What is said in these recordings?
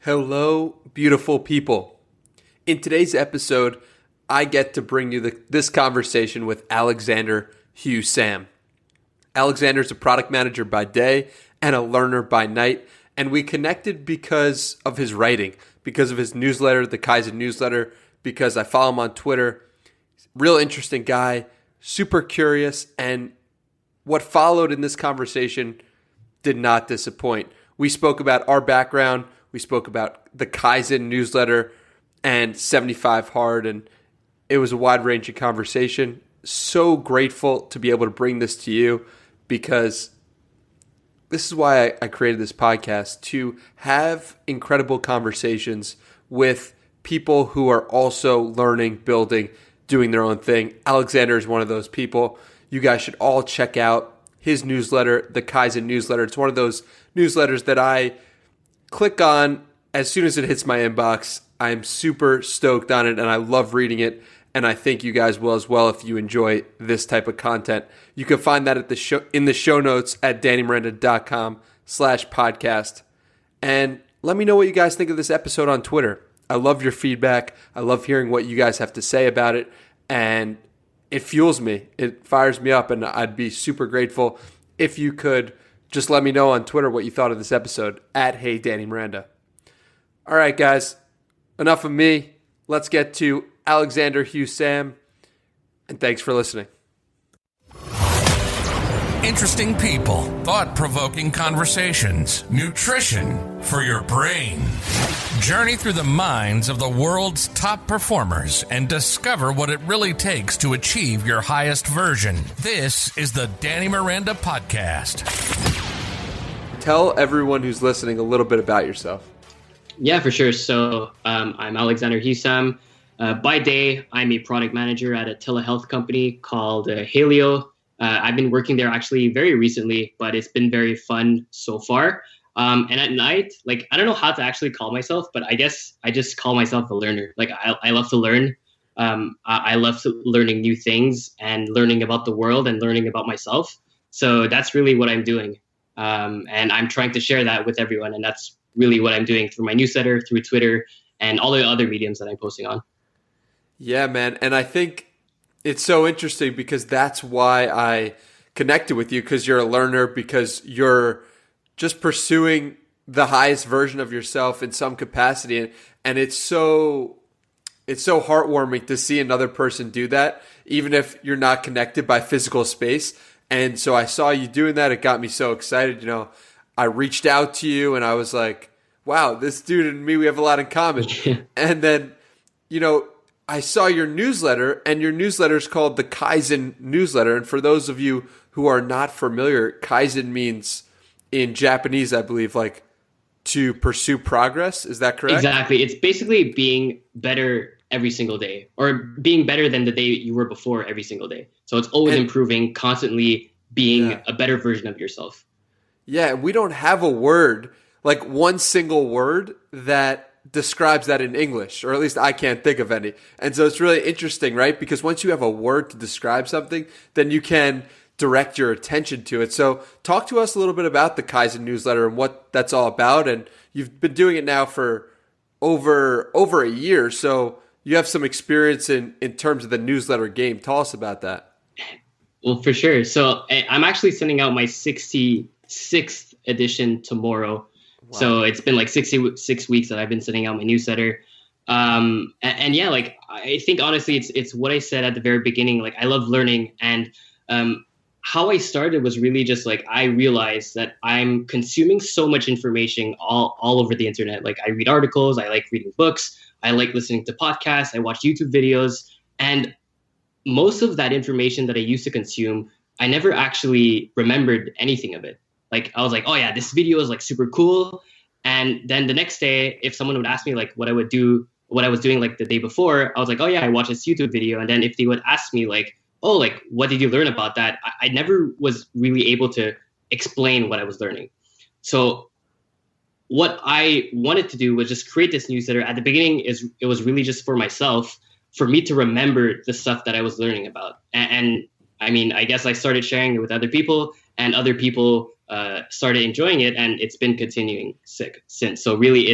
Hello, beautiful people. In today's episode, I get to bring you this conversation with Alexander Hugh Sam. Alexander is a product manager by day and a learner by night, and we connected because of his writing, because of his newsletter, the Kaizen Newsletter, because I follow him on Twitter. Real interesting guy, super curious, and what followed in this conversation did not disappoint. We spoke about our background. We spoke about the Kaizen Newsletter and 75 Hard, and it was a wide-ranging conversation. So grateful to be able to bring this to you because this is why I created this podcast, to have incredible conversations with people who are also learning, building, doing their own thing. Alexander is one of those people. You guys should all check out his newsletter, the Kaizen Newsletter. It's one of those newsletters that I click on as soon as it hits my inbox. I'm super stoked on it and I love reading it, and I think you guys will as well if you enjoy this type of content. You can find that at in the show notes at dannymiranda.com/podcast. And let me know what you guys think of this episode on Twitter. I love your feedback. I love hearing what you guys have to say about it, and it fuels me. It fires me up, and I'd be super grateful if you could just let me know on Twitter what you thought of this episode at HeyDannyMiranda. All right, guys, enough of me. Let's get to Alexander Hugh Sam, and thanks for listening. Interesting people, thought-provoking conversations, nutrition for your brain. Journey through the minds of the world's top performers and discover what it really takes to achieve your highest version. This is the Danny Miranda Podcast. Tell everyone who's listening a little bit about yourself. Yeah, for sure. So I'm Alexander Hugh Sam. By day, I'm a product manager at a telehealth company called Halio. I've been working there actually very recently, but it's been very fun so far. And at night, I don't know how to actually call myself, but I guess I just call myself a learner. I love to learn. I love learning new things and learning about the world and learning about myself. So that's really what I'm doing. And I'm trying to share that with everyone. And that's really what I'm doing through my newsletter, through Twitter, and all the other mediums that I'm posting on. Yeah, man. And I think it's so interesting because that's why I connected with you, because you're a learner, because you're just pursuing the highest version of yourself in some capacity. And it's so heartwarming to see another person do that, even if you're not connected by physical space. And so I saw you doing that. It got me so excited. I reached out to you and I was like, wow, this dude and me, we have a lot in common. And then, I saw your newsletter, and your newsletter is called the Kaizen Newsletter. And for those of you who are not familiar, Kaizen means in Japanese, I believe, to pursue progress. Is that correct? Exactly. It's basically being better every single day, or being better than the day you were before every single day. So it's always improving, constantly being a better version of yourself. Yeah, we don't have a word, one single word that describes that in English, or at least I can't think of any. And so it's really interesting, right? Because once you have a word to describe something, then you can direct your attention to it. So talk to us a little bit about the Kaizen Newsletter and what that's all about. And you've been doing it now for over a year. So you have some experience in terms of the newsletter game. Tell us about that. Well, for sure. So I'm actually sending out my 66th edition tomorrow. Wow. So it's been 66 weeks that I've been sending out my newsletter. I think honestly, it's what I said at the very beginning. I love learning, and how I started was really just I realized that I'm consuming so much information all over the internet. I read articles, I like reading books, I like listening to podcasts, I watch YouTube videos, and most of that information that I used to consume, I never actually remembered anything of it. I was oh yeah, this video is super cool. And then the next day, if someone would ask me what I was doing the day before, I was oh yeah, I watched this YouTube video. And then if they would ask me what did you learn about that? I never was really able to explain what I was learning. So what I wanted to do was just create this newsletter. At the beginning, it was really just for myself, for me to remember the stuff that I was learning about. And I mean, I guess I started sharing it with other people, and other people started enjoying it, and it's been continuing since. So really,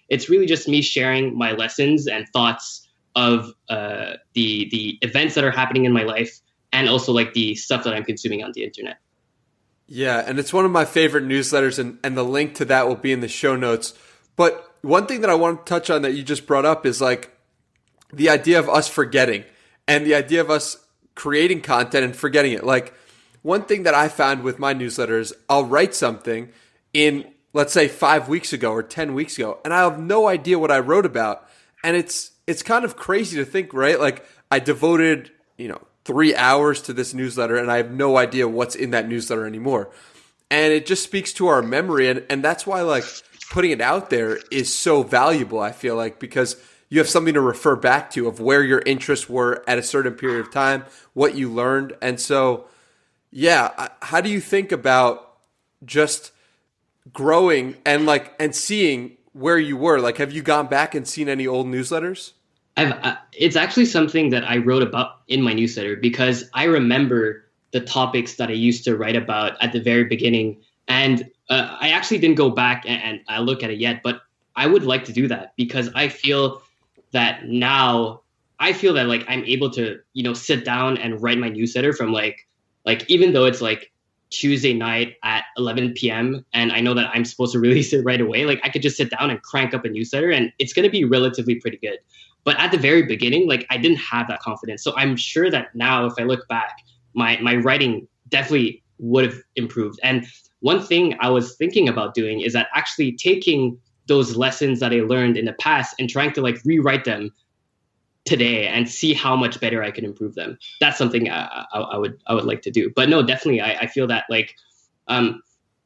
it's really just me sharing my lessons and thoughts of the events that are happening in my life, and also like the stuff that I'm consuming on the internet. Yeah, and it's one of my favorite newsletters, and the link to that will be in the show notes. But one thing that I want to touch on that you just brought up is like the idea of us forgetting and the idea of us creating content and forgetting it. Like one thing that I found with my newsletter is I'll write something in, let's say 5 weeks ago or 10 weeks ago, and I have no idea what I wrote about. And it's kind of crazy to think, right? Like I devoted, 3 hours to this newsletter and I have no idea what's in that newsletter anymore. And it just speaks to our memory. And that's why like putting it out there is so valuable, I feel like, because you have something to refer back to of where your interests were at a certain period of time, what you learned. And so, yeah, how do you think about just growing and seeing where you were? Like, have you gone back and seen any old newsletters? It's actually something that I wrote about in my newsletter, because I remember the topics that I used to write about at the very beginning. And I actually didn't go back and look at it yet, but I would like to do that, because I feel that now like I'm able to, sit down and write my newsletter from like even though it's like Tuesday night at 11 p.m. and I know that I'm supposed to release it right away, like I could just sit down and crank up a newsletter and it's going to be relatively pretty good. But at the very beginning, like I didn't have that confidence. So I'm sure that now if I look back, my writing definitely would have improved. And one thing I was thinking about doing is that actually taking those lessons that I learned in the past and trying to like rewrite them today and see how much better I can improve them. That's something I would like to do. But no, definitely, I feel that like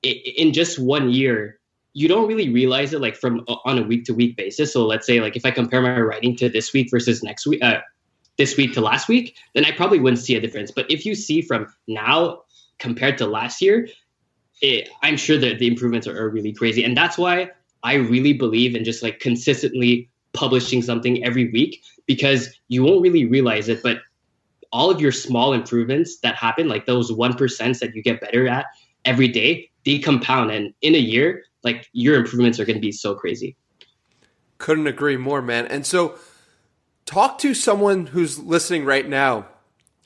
in just 1 year, you don't really realize it like from on a week to week basis. So let's say like if I compare my writing to this week versus next week, this week to last week, then I probably wouldn't see a difference. But if you see from now compared to last year, I'm sure that the improvements are really crazy. And that's why I really believe in just like consistently publishing something every week, because you won't really realize it, but all of your small improvements that happen, like those 1% that you get better at every day, they compound. And in a year, like your improvements are going to be so crazy. Couldn't agree more, man. And so talk to someone who's listening right now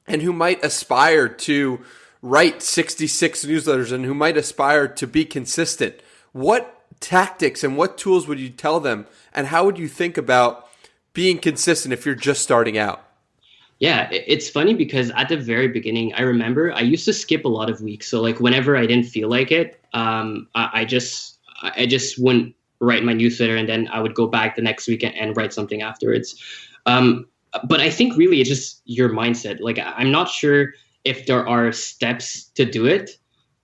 and who might aspire to write 66 newsletters and who might aspire to be consistent. What tactics and what tools would you tell them? And how would you think about being consistent if you're just starting out? Yeah, it's funny because at the very beginning, I remember I used to skip a lot of weeks. So like whenever I didn't feel like it, I just wouldn't write my newsletter, and then I would go back the next week and write something afterwards. But I think really it's just your mindset. Like I'm not sure if there are steps to do it,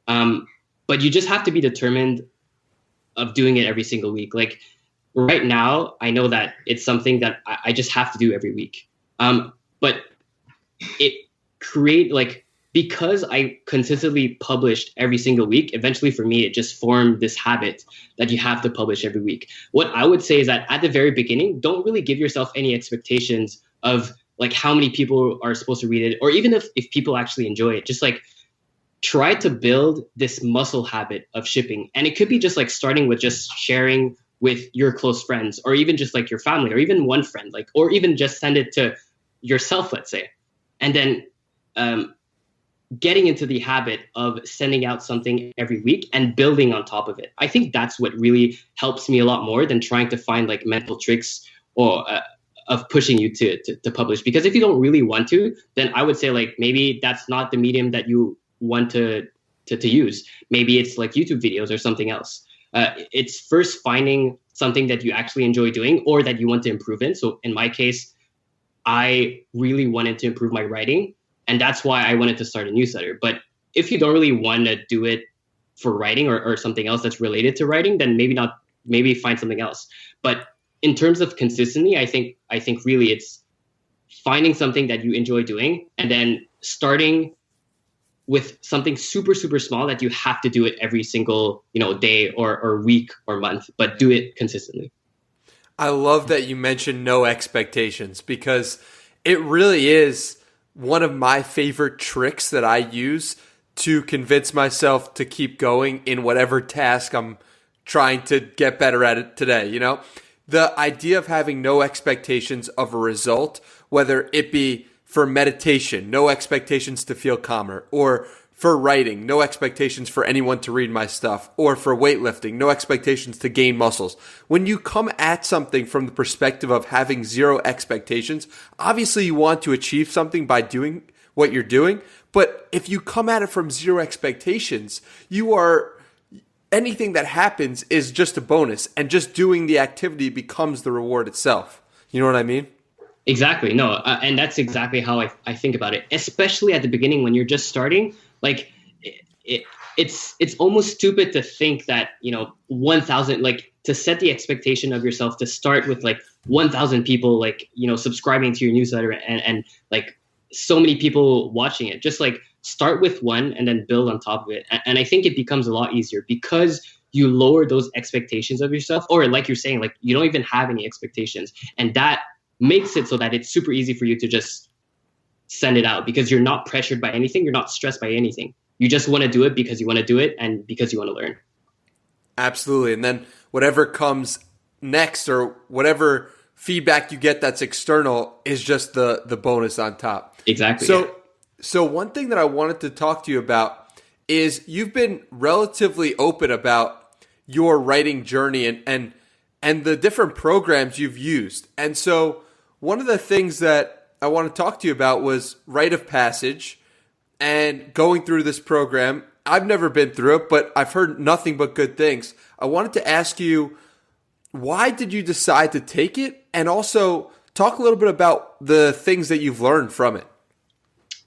but you just have to be determined of doing it every single week. Like right now, I know that it's something that I just have to do every week. But because I consistently published every single week, eventually for me, it just formed this habit that you have to publish every week. What I would say is that at the very beginning, don't really give yourself any expectations of like how many people are supposed to read it, or even if people actually enjoy it. Just like try to build this muscle habit of shipping. And it could be just like starting with just sharing with your close friends, or even just like your family, or even one friend, like, or even just send it to yourself, let's say. And then getting into the habit of sending out something every week and building on top of it. I think that's what really helps me a lot more than trying to find like mental tricks or of pushing you to publish. Because if you don't really want to, then I would say like maybe that's not the medium that you want to use. Maybe it's like YouTube videos or something else. It's first finding something that you actually enjoy doing or that you want to improve in. So in my case, I really wanted to improve my writing, and that's why I wanted to start a newsletter. But if you don't really want to do it for writing or something else that's related to writing, then maybe find something else. But in terms of consistency, I think really it's finding something that you enjoy doing and then starting with something super, super small that you have to do it every single, day or week or month, but do it consistently. I love that you mentioned no expectations, because it really is one of my favorite tricks that I use to convince myself to keep going in whatever task I'm trying to get better at it today. the idea of having no expectations of a result, whether it be for meditation, no expectations to feel calmer, or for writing, no expectations for anyone to read my stuff, or for weightlifting, no expectations to gain muscles. When you come at something from the perspective of having zero expectations, obviously you want to achieve something by doing what you're doing. But if you come at it from zero expectations, anything that happens is just a bonus, and just doing the activity becomes the reward itself. You know what I mean? Exactly. No, and that's exactly how I think about it, especially at the beginning when you're just starting. Like it's almost stupid to think that, 1,000, like to set the expectation of yourself to start with like 1,000 people, like, subscribing to your newsletter and like so many people watching it. Just like start with one and then build on top of it. And I think it becomes a lot easier because you lower those expectations of yourself, or like you're saying, like you don't even have any expectations. And that makes it so that it's super easy for you to just send it out because you're not pressured by anything. You're not stressed by anything. You just want to do it because you want to do it and because you want to learn. Absolutely. And then whatever comes next or whatever feedback you get that's external is just the bonus on top. Exactly. So one thing that I wanted to talk to you about is you've been relatively open about your writing journey and the different programs you've used. And so one of the things that I want to talk to you about was rite of passage and going through this program. I've never been through it, but I've heard nothing but good things. I wanted to ask you, why did you decide to take it? And also talk a little bit about the things that you've learned from it.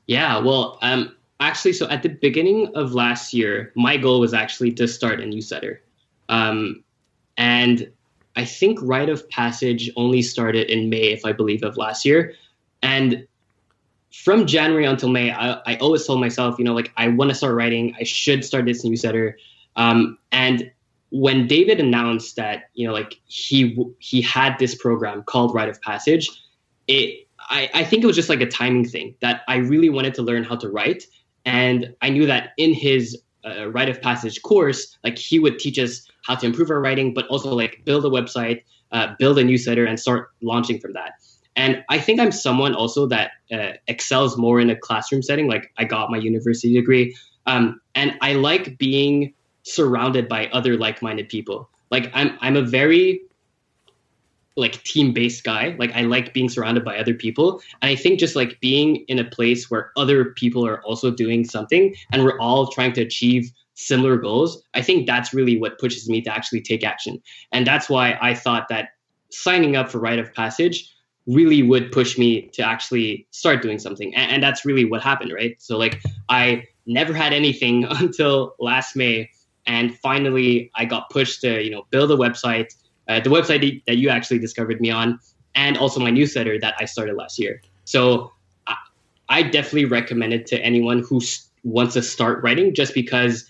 Yeah, well, actually, so at the beginning of last year, my goal was actually to start a newsletter. And I think rite of passage only started in May, if I believe, of last year. And from January until May, I always told myself, like I want to start writing. I should start this newsletter. And when David announced that, like he had this program called Rite of Passage, I think it was just like a timing thing that I really wanted to learn how to write. And I knew that in his Rite of Passage course, like he would teach us how to improve our writing, but also like build a website, build a newsletter, and start launching from that. And I think I'm someone also that excels more in a classroom setting. Like I got my university degree, and I like being surrounded by other like-minded people. Like I'm a very like team-based guy. Like I like being surrounded by other people. And I think just like being in a place where other people are also doing something and we're all trying to achieve similar goals, I think that's really what pushes me to actually take action. And that's why I thought that signing up for Rite of Passage really would push me to actually start doing something. And that's really what happened, right? So like I never had anything until last May. And finally I got pushed to, build a website, the website that you actually discovered me on, and also my newsletter that I started last year. So I definitely recommend it to anyone who wants to start writing, just because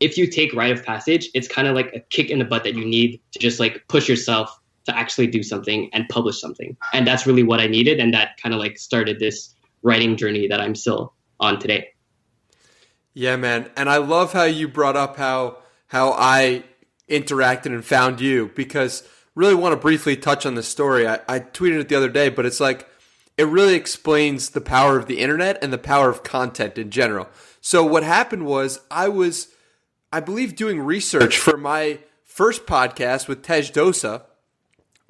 if you take Rite of Passage, it's kind of like a kick in the butt that you need to just like push yourself to actually do something and publish something. And that's really what I needed. And that kind of like started this writing journey that I'm still on today. Yeah, man. And I love how you brought up how I interacted and found you, because really want to briefly touch on this story. I tweeted it the other day, but it's like, it really explains the power of the internet and the power of content in general. So what happened was I believe, doing research for my first podcast with Tej Dosa,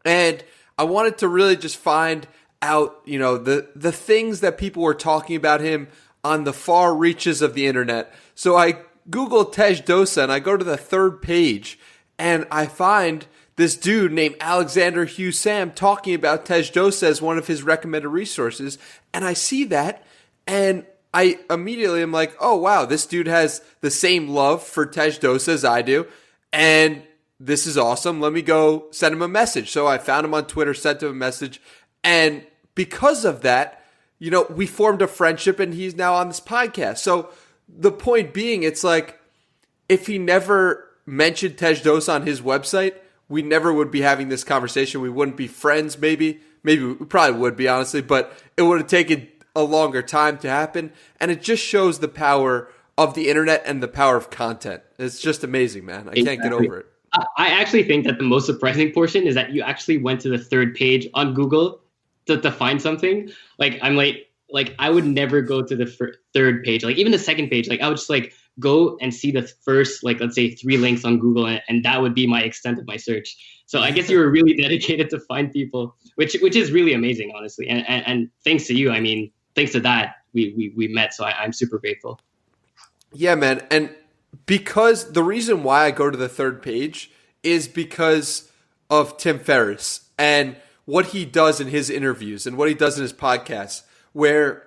and I wanted to really just find out, the things that people were talking about him on the far reaches of the internet. So I Googled Tej Dosa and I go to the third page and I find this dude named Alexander Hugh Sam talking about Tej Dosa as one of his recommended resources. And I see that and I immediately am like, oh wow, this dude has the same love for Tej Dosa as I do. And this is awesome. Let me go send him a message. So I found him on Twitter, sent him a message. And because of that, we formed a friendship and he's now on this podcast. So the point being, it's like, if he never mentioned Tej Dosa on his website, we never would be having this conversation. We wouldn't be friends, maybe we probably would be, honestly, but it would have taken a longer time to happen. And it just shows the power of the internet and the power of content. It's just amazing, man. I can't get over it. I actually think that the most surprising portion is that you actually went to the third page on Google to find something. Like I'm like I would never go to the third page, like even the second page. Like I would just like go and see the first, like let's say 3 links on Google, and that would be my extent of my search. So I guess you were really dedicated to find people, which is really amazing, honestly. And thanks to you, I mean, thanks to that, we met. So I'm super grateful. Yeah, man. And because the reason why I go to the third page is because of Tim Ferriss and what he does in his interviews and what he does in his podcasts, where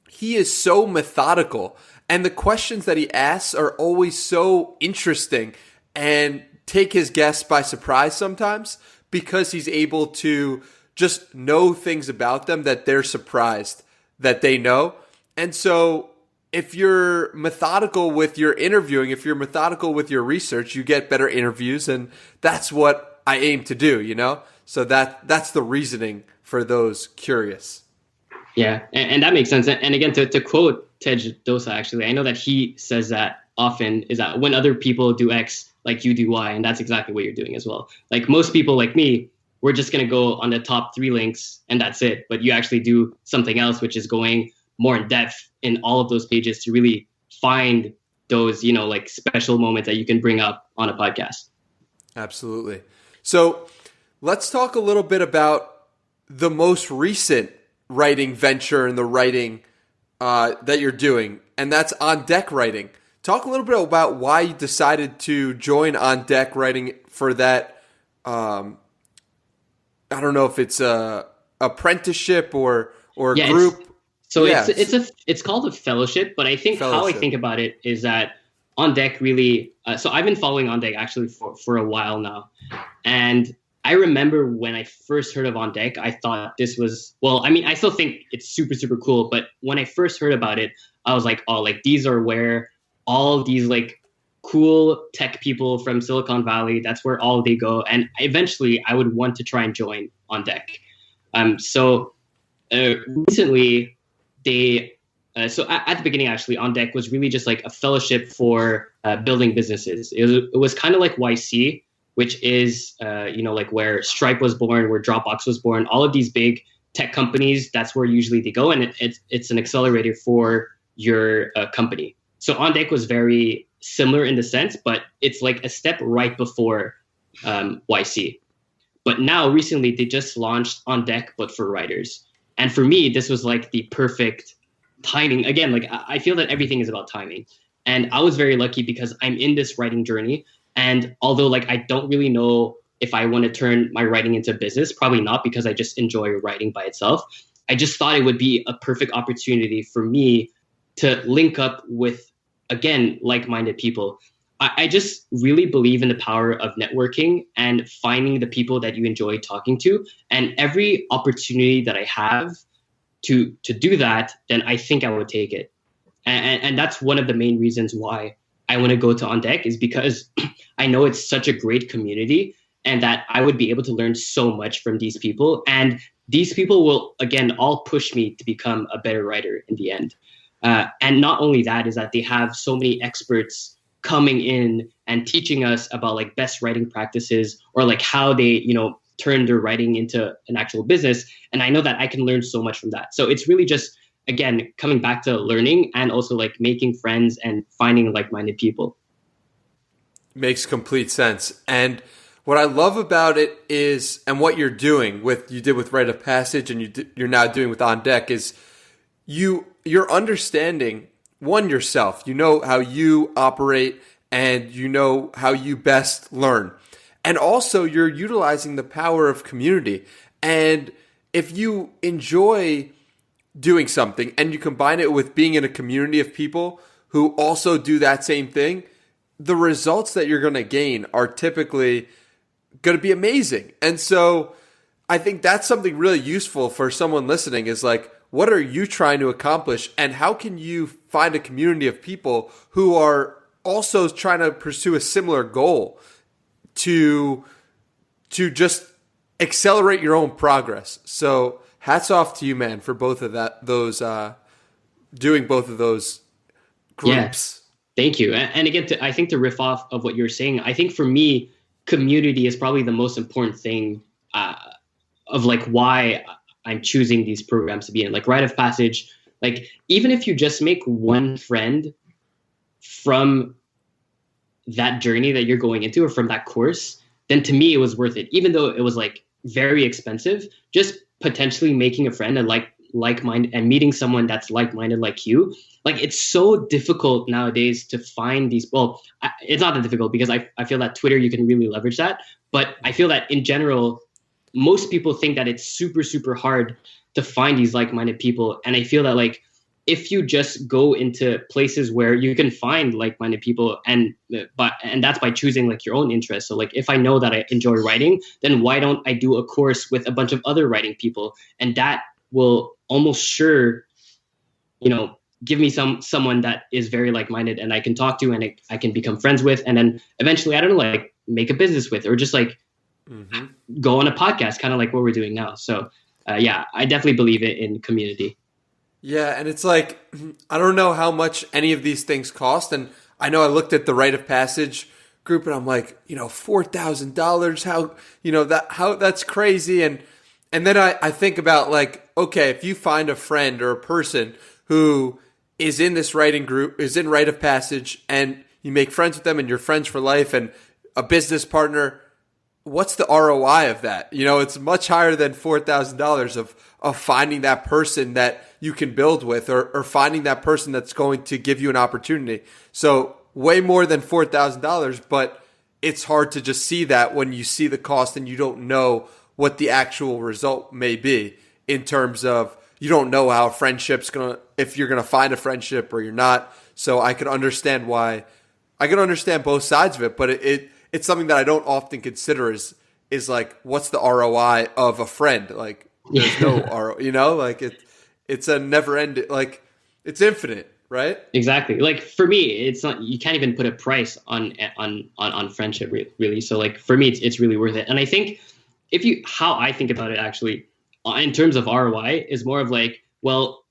he is so methodical and the questions that he asks are always so interesting and take his guests by surprise sometimes, because he's able to just know things about them that they're surprised that they know. And so if you're methodical with your interviewing, if you're methodical with your research, you get better interviews, and that's what I aim to do, you know? So that's the reasoning for those curious. Yeah, and that makes sense. And again, to quote Tej Dosa, actually, I know that he says that often, is that when other people do X, like you do Y, and that's exactly what you're doing as well. Like most people like me, we're just going to go on the top 3 links and that's it. But you actually do something else, which is going more in depth in all of those pages to really find those, you know, like special moments that you can bring up on a podcast. Absolutely. So let's talk a little bit about the most recent writing venture and the writing that you're doing, and that's On Deck Writing. Talk a little bit about why you decided to join On Deck Writing for that. I don't know if it's a apprenticeship or group. It's called a fellowship, but I think how I think about it is that On Deck really. So I've been following On Deck actually for a while now, and I remember when I first heard of On Deck, I thought this was, well, I mean, I still think it's super, super cool. But when I first heard about it, I was like, oh, like these are where all of these like cool tech people from Silicon Valley, that's where all they go. And eventually I would want to try and join On Deck. Recently so at the beginning, actually, On Deck was really just like a fellowship for building businesses. It was kind of like YC, which is, like where Stripe was born, where Dropbox was born, all of these big tech companies, that's where usually they go. And it's an accelerator for your company. So On Deck was very similar in the sense, but it's like a step right before YC. But now recently they just launched On Deck, but for writers. And for me, this was like the perfect timing. Again, like I feel that everything is about timing. And I was very lucky because I'm in this writing journey. And although like I don't really know if I want to turn my writing into business, probably not, because I just enjoy writing by itself. I just thought it would be a perfect opportunity for me to link up with, again, like-minded people. I just really believe in the power of networking and finding the people that you enjoy talking to. And every opportunity that I have to do that, then I think I would take it. And that's one of the main reasons why I want to go to On Deck, is because I know it's such a great community and that I would be able to learn so much from these people. And these people will, again, all push me to become a better writer in the end. And not only that, is that they have so many experts coming in and teaching us about like best writing practices, or like how they, turn their writing into an actual business. And I know that I can learn so much from that. So it's really just, again, coming back to learning and also like making friends and finding like-minded people. Makes complete sense. And what I love about it is, and what you're doing you did with Rite of Passage, and you're now doing with On Deck, is you're understanding, one, yourself. You know how you operate and you know how you best learn. And also you're utilizing the power of community. And if you enjoy doing something and you combine it with being in a community of people who also do that same thing, the results that you're going to gain are typically going to be amazing. And so I think that's something really useful for someone listening, is like, what are you trying to accomplish, and how can you find a community of people who are also trying to pursue a similar goal to just accelerate your own progress? So hats off to you, man, for both of those doing both of those groups. Yeah, thank you. And again, I think to riff off of what you're saying, I think for me, community is probably the most important thing of like why I'm choosing these programs to be in. Like rite of passage, like even if you just make one friend from that journey that you're going into or from that course, then to me it was worth it. Even though it was like very expensive, just potentially making a friend and like-minded and meeting someone that's like-minded like you. Like it's so difficult nowadays to find these. Well, it's not that difficult because I feel that Twitter, you can really leverage that. But I feel that in general, most people think that it's super, super hard to find these like-minded people. And I feel that like, if you just go into places where you can find like-minded people and that's by choosing like your own interests. So like, if I know that I enjoy writing, then why don't I do a course with a bunch of other writing people? And that will almost sure, give me someone that is very like-minded and I can talk to and I can become friends with. And then eventually, I don't know, like make a business with, or just like go on a podcast, kind of like what we're doing now. So yeah, I definitely believe it in community. Yeah, and it's like, I don't know how much any of these things cost. And I know I looked at the Rite of Passage group and I'm like, $4,000, that's crazy. And then I think about like, okay, if you find a friend or a person who is in this writing group, is in Rite of Passage, and you make friends with them and you're friends for life and a business partner, what's the ROI of that? It's much higher than $4,000 of finding that person that you can build with or finding that person that's going to give you an opportunity. So way more than $4,000, but it's hard to just see that when you see the cost and you don't know what the actual result may be in terms of you don't know how a friendship's if you're going to find a friendship or you're not. So I could understand both sides of it, but it's something that I don't often consider is like, what's the ROI of a friend? Like there's no ROI, like it's a never ending, like it's infinite, right? Exactly. Like for me, it's not, you can't even put a price on friendship really. So like for me, it's really worth it. And I think how I think about it actually in terms of ROI is more of like, well,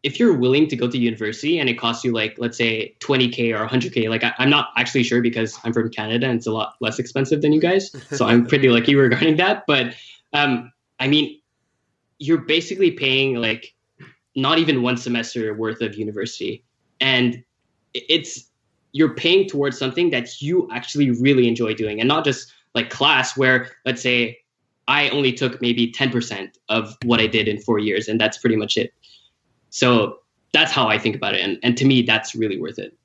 if you're willing to go to university and it costs you like, let's say 20K or 100K, like I'm not actually sure because I'm from Canada and it's a lot less expensive than you guys. So I'm pretty lucky regarding that. But I mean, you're basically paying like not even one semester worth of university. And you're paying towards something that you actually really enjoy doing and not just like class where, let's say, I only took maybe 10% of what I did in 4 years and that's pretty much it. So that's how I think about it. And to me, that's really worth it.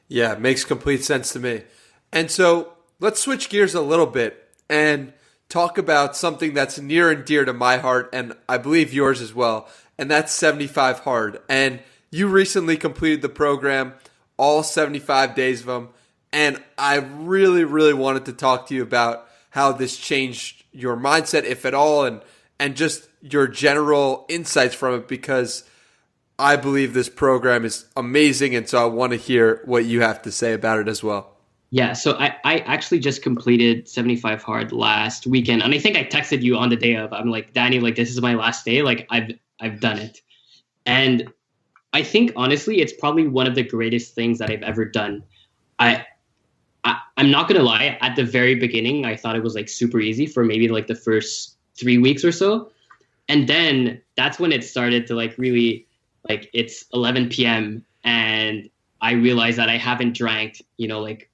Yeah, it makes complete sense to me. And so let's switch gears a little bit and talk about something that's near and dear to my heart, and I believe yours as well, and that's 75 Hard. And you recently completed the program, all 75 days of them, and I really, really wanted to talk to you about how this changed your mindset, if at all, and just your general insights from it, because I believe this program is amazing, and so I want to hear what you have to say about it as well. Yeah, so I actually just completed 75 Hard last weekend, and I think I texted you on the day of. I'm like, Danny, like this is my last day. Like I've done it, and I think honestly, it's probably one of the greatest things that I've ever done. I'm not gonna lie. At the very beginning, I thought it was like super easy for maybe like the first 3 weeks or so, and then that's when it started to like really like it's 11 p.m. and I realized that I haven't drank, like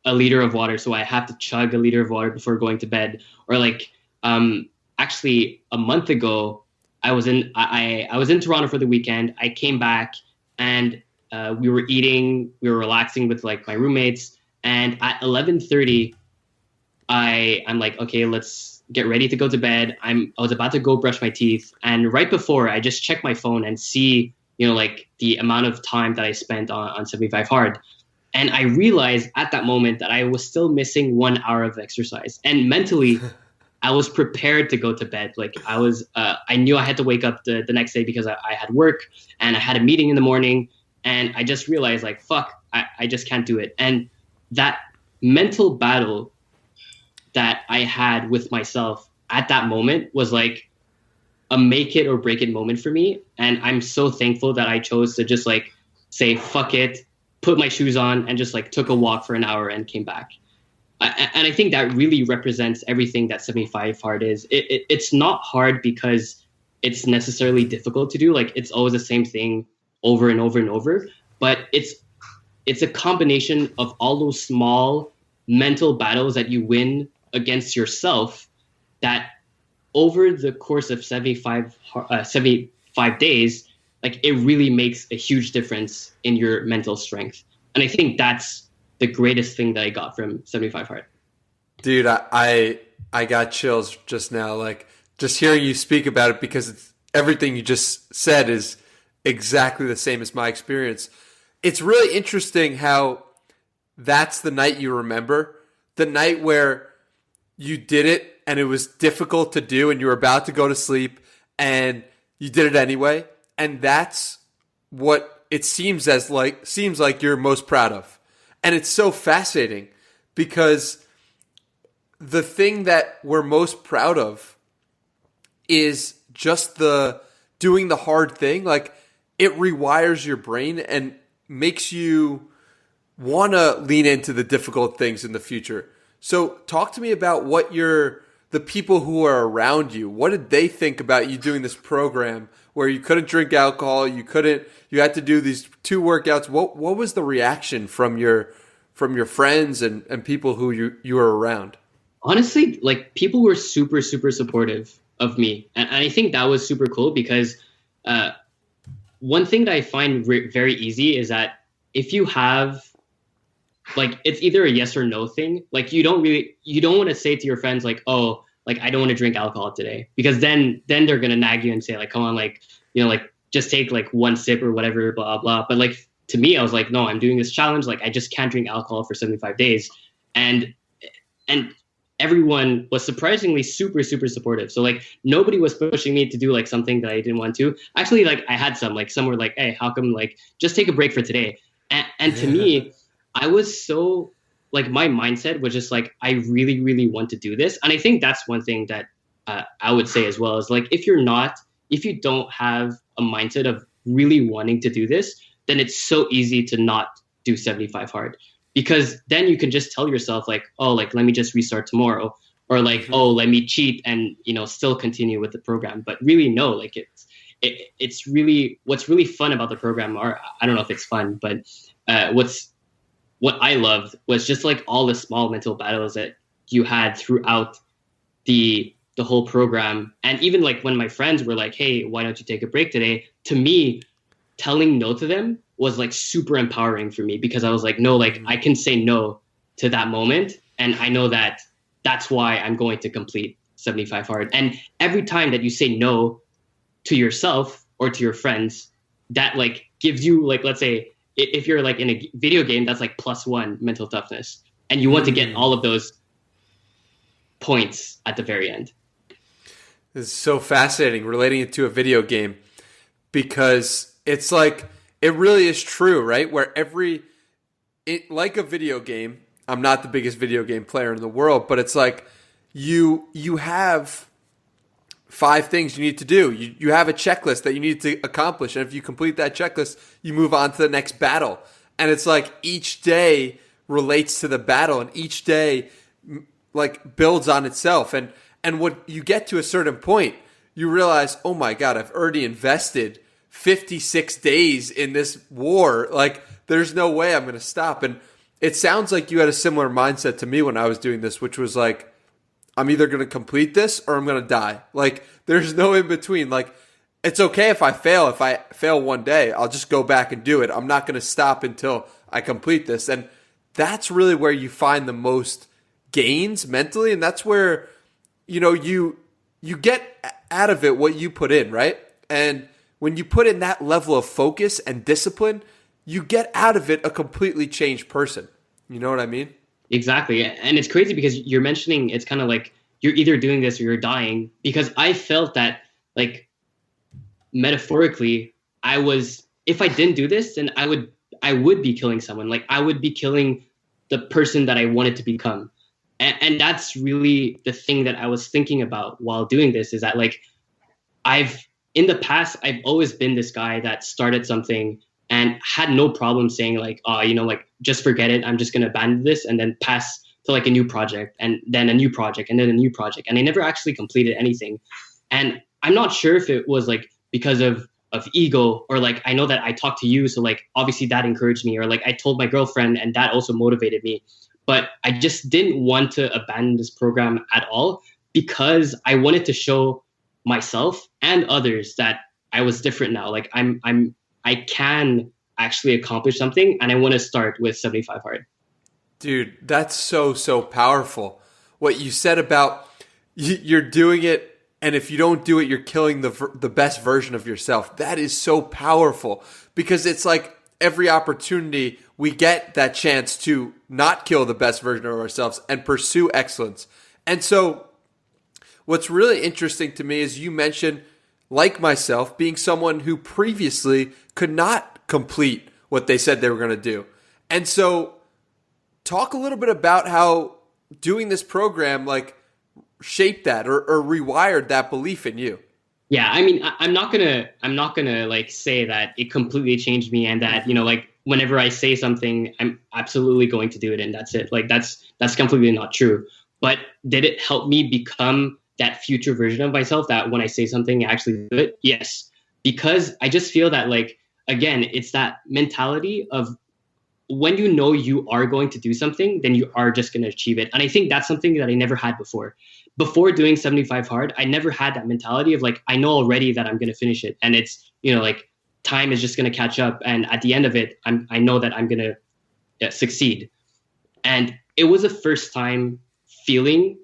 a liter of water, so I have to chug a liter of water before going to bed. Or like actually a month ago I was in Toronto for the weekend. I came back and we were relaxing with like my roommates, and at 11:30 I'm like, okay, let's get ready to go to bed. I was about to go brush my teeth, and right before I just check my phone and see like the amount of time that I spent on 75 Hard. And I realized at that moment that I was still missing 1 hour of exercise. And mentally, I was prepared to go to bed. Like I knew I had to wake up the next day because I had work and I had a meeting in the morning. And I just realized like, fuck, I just can't do it. And that mental battle that I had with myself at that moment was like a make it or break it moment for me. And I'm so thankful that I chose to just like say, fuck it, put my shoes on and just like took a walk for an hour and came back. And I think that really represents everything that 75 hard is. It's not hard because it's necessarily difficult to do. Like it's always the same thing over and over and over, but it's a combination of all those small mental battles that you win against yourself that over the course of 75 days, like it really makes a huge difference in your mental strength. And I think that's the greatest thing that I got from 75 hard. Dude, I got chills just now, like just hearing you speak about it, because everything you just said is exactly the same as my experience. It's really interesting how that's the night you remember, the night where you did it and it was difficult to do and you were about to go to sleep and you did it anyway. And that's what it seems like you're most proud of. And it's so fascinating because the thing that we're most proud of is just the doing the hard thing. Like it rewires your brain and makes you want to lean into the difficult things in the future. So talk to me about what the people who are around you, what did they think about you doing this program where you couldn't drink alcohol, you had to do these 2 workouts? What was the reaction from your friends and people who you were around? Honestly, like people were super, super supportive of me. And I think that was super cool because one thing that I find very easy is that if you have, like, it's either a yes or no thing. Like you don't want to say to your friends like, oh, like I don't want to drink alcohol today, because then they're going to nag you and say like, come on, like, you know, like just take like 1 sip or whatever, blah, blah. But like, to me, I was like, no, I'm doing this challenge. Like I just can't drink alcohol for 75 days. And everyone was surprisingly super, super supportive. So like nobody was pushing me to do like something that I didn't want to. Actually, like I had some were like, hey, how come like just take a break for today? And to me, I was so like my mindset was just like, I really, really want to do this. And I think that's one thing that I would say as well is like, if you don't have a mindset of really wanting to do this, then it's so easy to not do 75 hard. Because then you can just tell yourself like, oh, like, let me just restart tomorrow, or like, oh, let me cheat and, you know, still continue with the program. But really, no, like it's really, what's really fun about the program, or I don't know if it's fun, but what I loved was just like all the small mental battles that you had throughout the whole program. And even like when my friends were like, hey, why don't you take a break today? To me, telling no to them was like super empowering for me, because I was like, no, like I can say no to that moment. And I know that that's why I'm going to complete 75 hard. And every time that you say no to yourself or to your friends, that like gives you like, let's say if you're like in a video game, that's like +1 mental toughness. And you want to get all of those points at the very end. This is so fascinating relating it to a video game, because it's like, it really is true, right? Where like a video game, I'm not the biggest video game player in the world, but it's like you have 5 things you need to do. You have a checklist that you need to accomplish. And if you complete that checklist, you move on to the next battle. And it's like each day relates to the battle, and each day like builds on itself. And when you get to a certain point, you realize, oh my God, I've already invested 56 days in this war. Like there's no way I'm going to stop. And it sounds like you had a similar mindset to me when I was doing this, which was like, I'm either going to complete this or I'm going to die. Like there's no in between. Like it's okay if I fail. If I fail one day, I'll just go back and do it. I'm not going to stop until I complete this. And that's really where you find the most gains mentally. And that's where, you know, you get out of it what you put in, right? And when you put in that level of focus and discipline, you get out of it a completely changed person. You know what I mean? Exactly. And it's crazy because you're mentioning it's kind of like you're either doing this or you're dying, because I felt that like metaphorically, if I didn't do this, then I would be killing someone. Like I would be killing the person that I wanted to become. And that's really the thing that I was thinking about while doing this, is that like in the past, I've always been this guy that started something and had no problem saying like, oh, you know, like just forget it. I'm just going to abandon this and then pass to like a new project and then a new project and then a new project. And I never actually completed anything. And I'm not sure if it was like because of ego, or like I know that I talked to you, so like obviously that encouraged me, or like I told my girlfriend and that also motivated me. But I just didn't want to abandon this program at all, because I wanted to show myself and others that I was different now. Like I can actually accomplish something, and I want to start with 75 hard. Dude, that's so powerful. What you said about you're doing it, and if you don't do it, you're killing the best version of yourself. That is so powerful, because it's like every opportunity we get that chance to not kill the best version of ourselves and pursue excellence. And so what's really interesting to me is you mentioned, like myself, being someone who previously could not complete what they said they were going to do. And so talk a little bit about how doing this program like shaped that or rewired that belief in you. Yeah, I mean, I'm not gonna like say that it completely changed me, and that, you know, like whenever I say something, I'm absolutely going to do it, and that's it. Like that's completely not true. But did it help me become that future version of myself that when I say something, I actually do it? Yes, because I just feel that, like, again, it's that mentality of when you know you are going to do something, then you are just going to achieve it. And I think that's something that I never had before. Before doing 75 hard, I never had that mentality of like, I know already that I'm going to finish it. And it's, you know, like time is just going to catch up. And at the end of it, I know that I'm going to succeed. And it was the first time feeling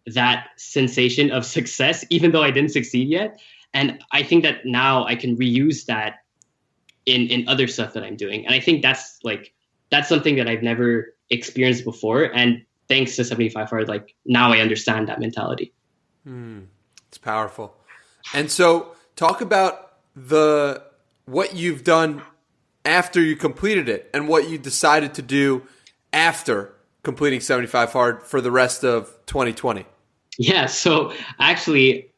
that sensation of success, even though I didn't succeed yet. And I think that now I can reuse that in other stuff that I'm doing. And I think that's something that I've never experienced before. And thanks to 75 hard, like now I understand that mentality. It's powerful. And so talk about what you've done after you completed it and what you decided to do after completing 75 hard for the rest of 2020. Yeah. So actually,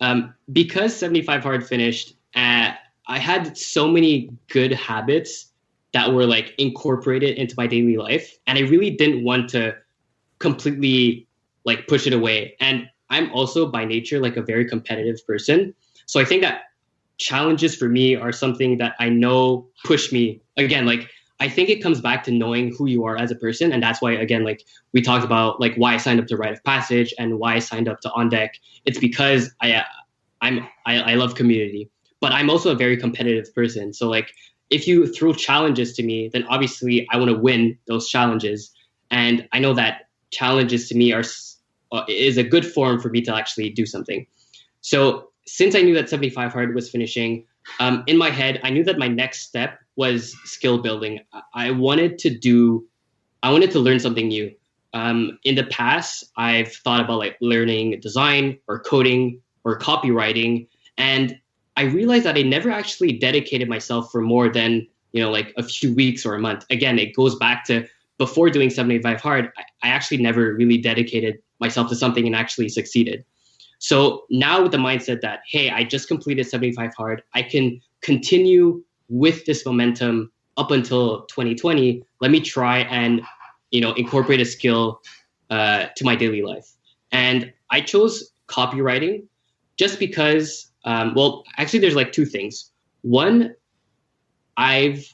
because 75 hard finished, I had so many good habits that were like incorporated into my daily life. And I really didn't want to completely like push it away. And I'm also by nature like a very competitive person. So I think that challenges for me are something that I know push me. Again, like I think it comes back to knowing who you are as a person. And that's why, again, like we talked about like why I signed up to Rite of Passage and why I signed up to On Deck. It's because I love community. But I'm also a very competitive person. So like if you throw challenges to me, then obviously I want to win those challenges. And I know that challenges to me is a good form for me to actually do something. So since I knew that 75 hard was finishing, in my head, I knew that my next step was skill building. I wanted to learn something new. In the past, I've thought about like learning design or coding or copywriting. And I realized that I never actually dedicated myself for more than, you know, like a few weeks or a month. Again, it goes back to before doing 75 hard, I actually never really dedicated myself to something and actually succeeded. So now with the mindset that, hey, I just completed 75 hard, I can continue with this momentum up until 2020. Let me try and, you know, incorporate a skill to my daily life. And I chose copywriting just because, well, actually, there's like two things. One, I've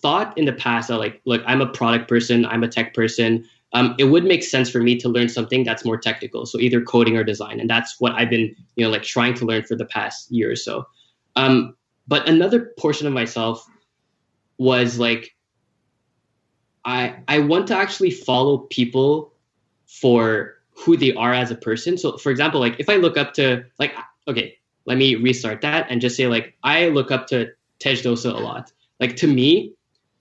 thought in the past that like, look, I'm a product person, I'm a tech person. It would make sense for me to learn something that's more technical. So either coding or design. And that's what I've been, you know, like trying to learn for the past year or so. But another portion of myself was like, I want to actually follow people for who they are as a person. So for example, like if I look up to like, okay, let me restart that and just say like, I look up to Tej Dosa a lot. Like to me,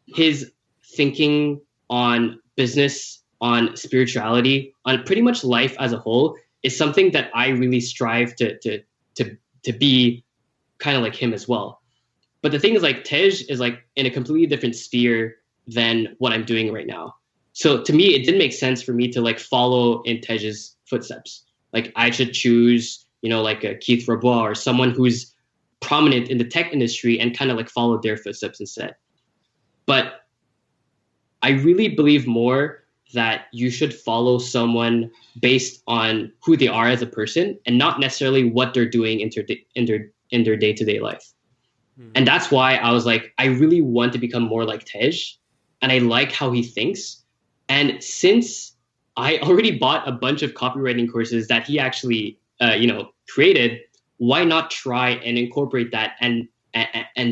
his thinking on business, on spirituality, on pretty much life as a whole is something that I really strive to be kind of like him as well. But the thing is like Tej is like in a completely different sphere than what I'm doing right now. So to me, it didn't make sense for me to like follow in Tej's footsteps. Like I should choose, you know, like a Keith Rabois or someone who's prominent in the tech industry and kind of like follow their footsteps instead. But I really believe more that you should follow someone based on who they are as a person and not necessarily what they're doing in their day-to-day life. And that's why I was like, I really want to become more like Tej, and I like how he thinks. And since I already bought a bunch of copywriting courses that he actually, created, why not try and incorporate that? And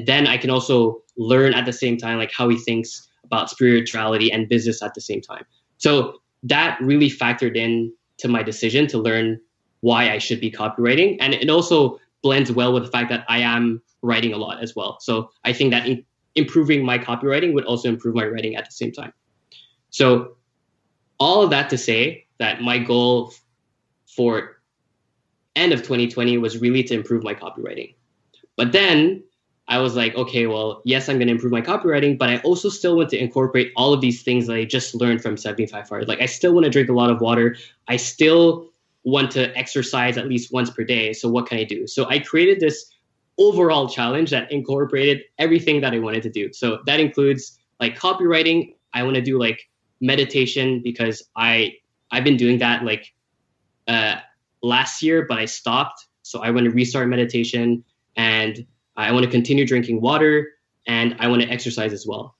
then I can also learn at the same time, like how he thinks about spirituality and business at the same time. So that really factored in to my decision to learn why I should be copywriting. And it also blends well with the fact that I am writing a lot as well. So I think that improving my copywriting would also improve my writing at the same time. So all of that to say that my goal for end of 2020 was really to improve my copywriting. But then I was like, okay, well, yes, I'm going to improve my copywriting, but I also still want to incorporate all of these things that I just learned from 75 Hard. Like, I still want to drink a lot of water. I still want to exercise at least once per day. So what can I do? So I created this overall challenge that incorporated everything that I wanted to do. So that includes like copywriting. I want to do like meditation because I've been doing that like last year, but I stopped. So I want to restart meditation, and I want to continue drinking water, and I want to exercise as well.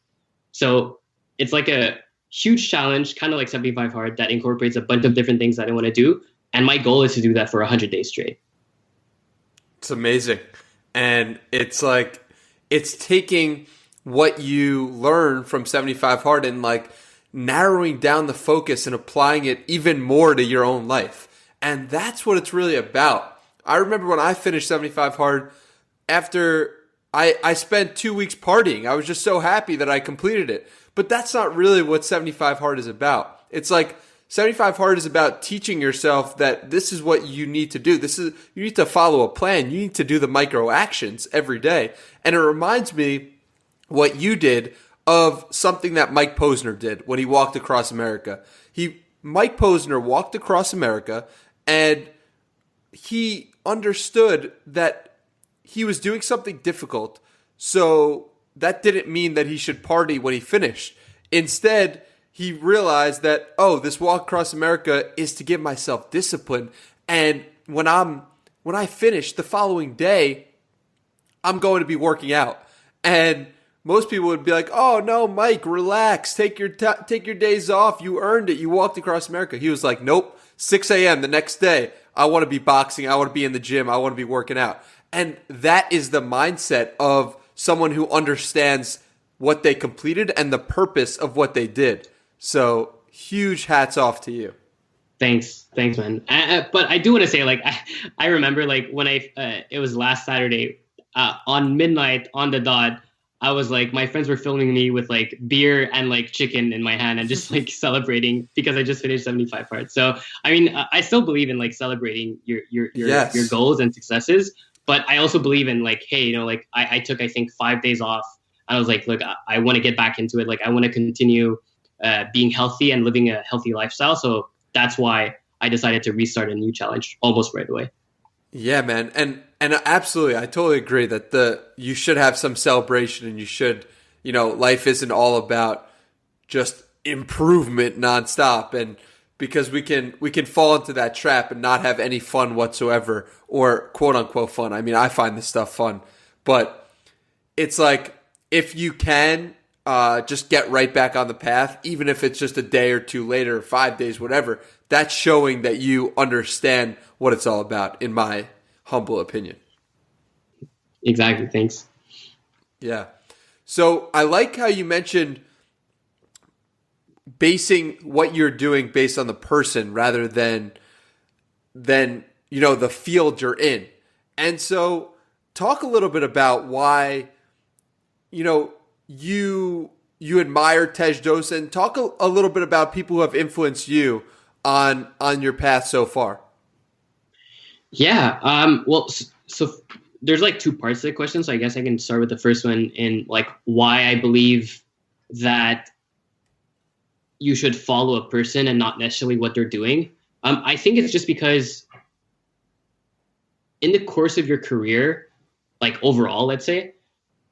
So it's like a huge challenge, kind of like 75 Hard, that incorporates a bunch of different things that I want to do. And my goal is to do that for 100 days straight. It's amazing. And it's like, it's taking what you learn from 75 Hard and like narrowing down the focus and applying it even more to your own life. And that's what it's really about. I remember when I finished 75 Hard, after I spent 2 weeks partying. I was just so happy that I completed it. But that's not really what 75 Hard is about. It's like 75 Hard is about teaching yourself that this is what you need to do. You need to follow a plan. You need to do the micro actions every day. And it reminds me what you did of something that Mike Posner did when he walked across America. Mike Posner walked across America, and he understood that he was doing something difficult, so that didn't mean that he should party when he finished. Instead, he realized that, this walk across America is to give myself discipline, and when I finish the following day, I'm going to be working out. And most people would be like, "Oh no, Mike, relax, take your days off. You earned it. You walked across America." He was like, "Nope, 6 a.m. the next day, I want to be boxing. I want to be in the gym. I want to be working out." And that is the mindset of someone who understands what they completed and the purpose of what they did. So huge hats off to you. Thanks, man. But I do want to say, like, I remember, like, when it was last Saturday on midnight on the dot, I was like, my friends were filming me with like beer and like chicken in my hand and just like celebrating because I just finished 75 Hard. So, I mean, I still believe in like celebrating your goals and successes. But I also believe in like, hey, like I took, I think, 5 days off. And I was like, look, I want to get back into it. Like, I want to continue being healthy and living a healthy lifestyle. So that's why I decided to restart a new challenge almost right away. Yeah, man. And absolutely, I totally agree that you should have some celebration, and you should, life isn't all about just improvement nonstop. And because we can fall into that trap and not have any fun whatsoever, or quote unquote fun. I mean, I find this stuff fun, but it's like, if you can just get right back on the path, even if it's just a day or two later, or 5 days, whatever, that's showing that you understand what it's all about, in my humble opinion. Exactly. Thanks. Yeah. So I like how you mentioned basing what you're doing based on the person rather than the field you're in. And so talk a little bit about why you admire Tej Dosa, and talk a little bit about people who have influenced you on your path so far. Yeah. Well, so there's like two parts to the question. So I guess I can start with the first one in like why I believe that you should follow a person and not necessarily what they're doing. I think it's just because in the course of your career, like overall, let's say,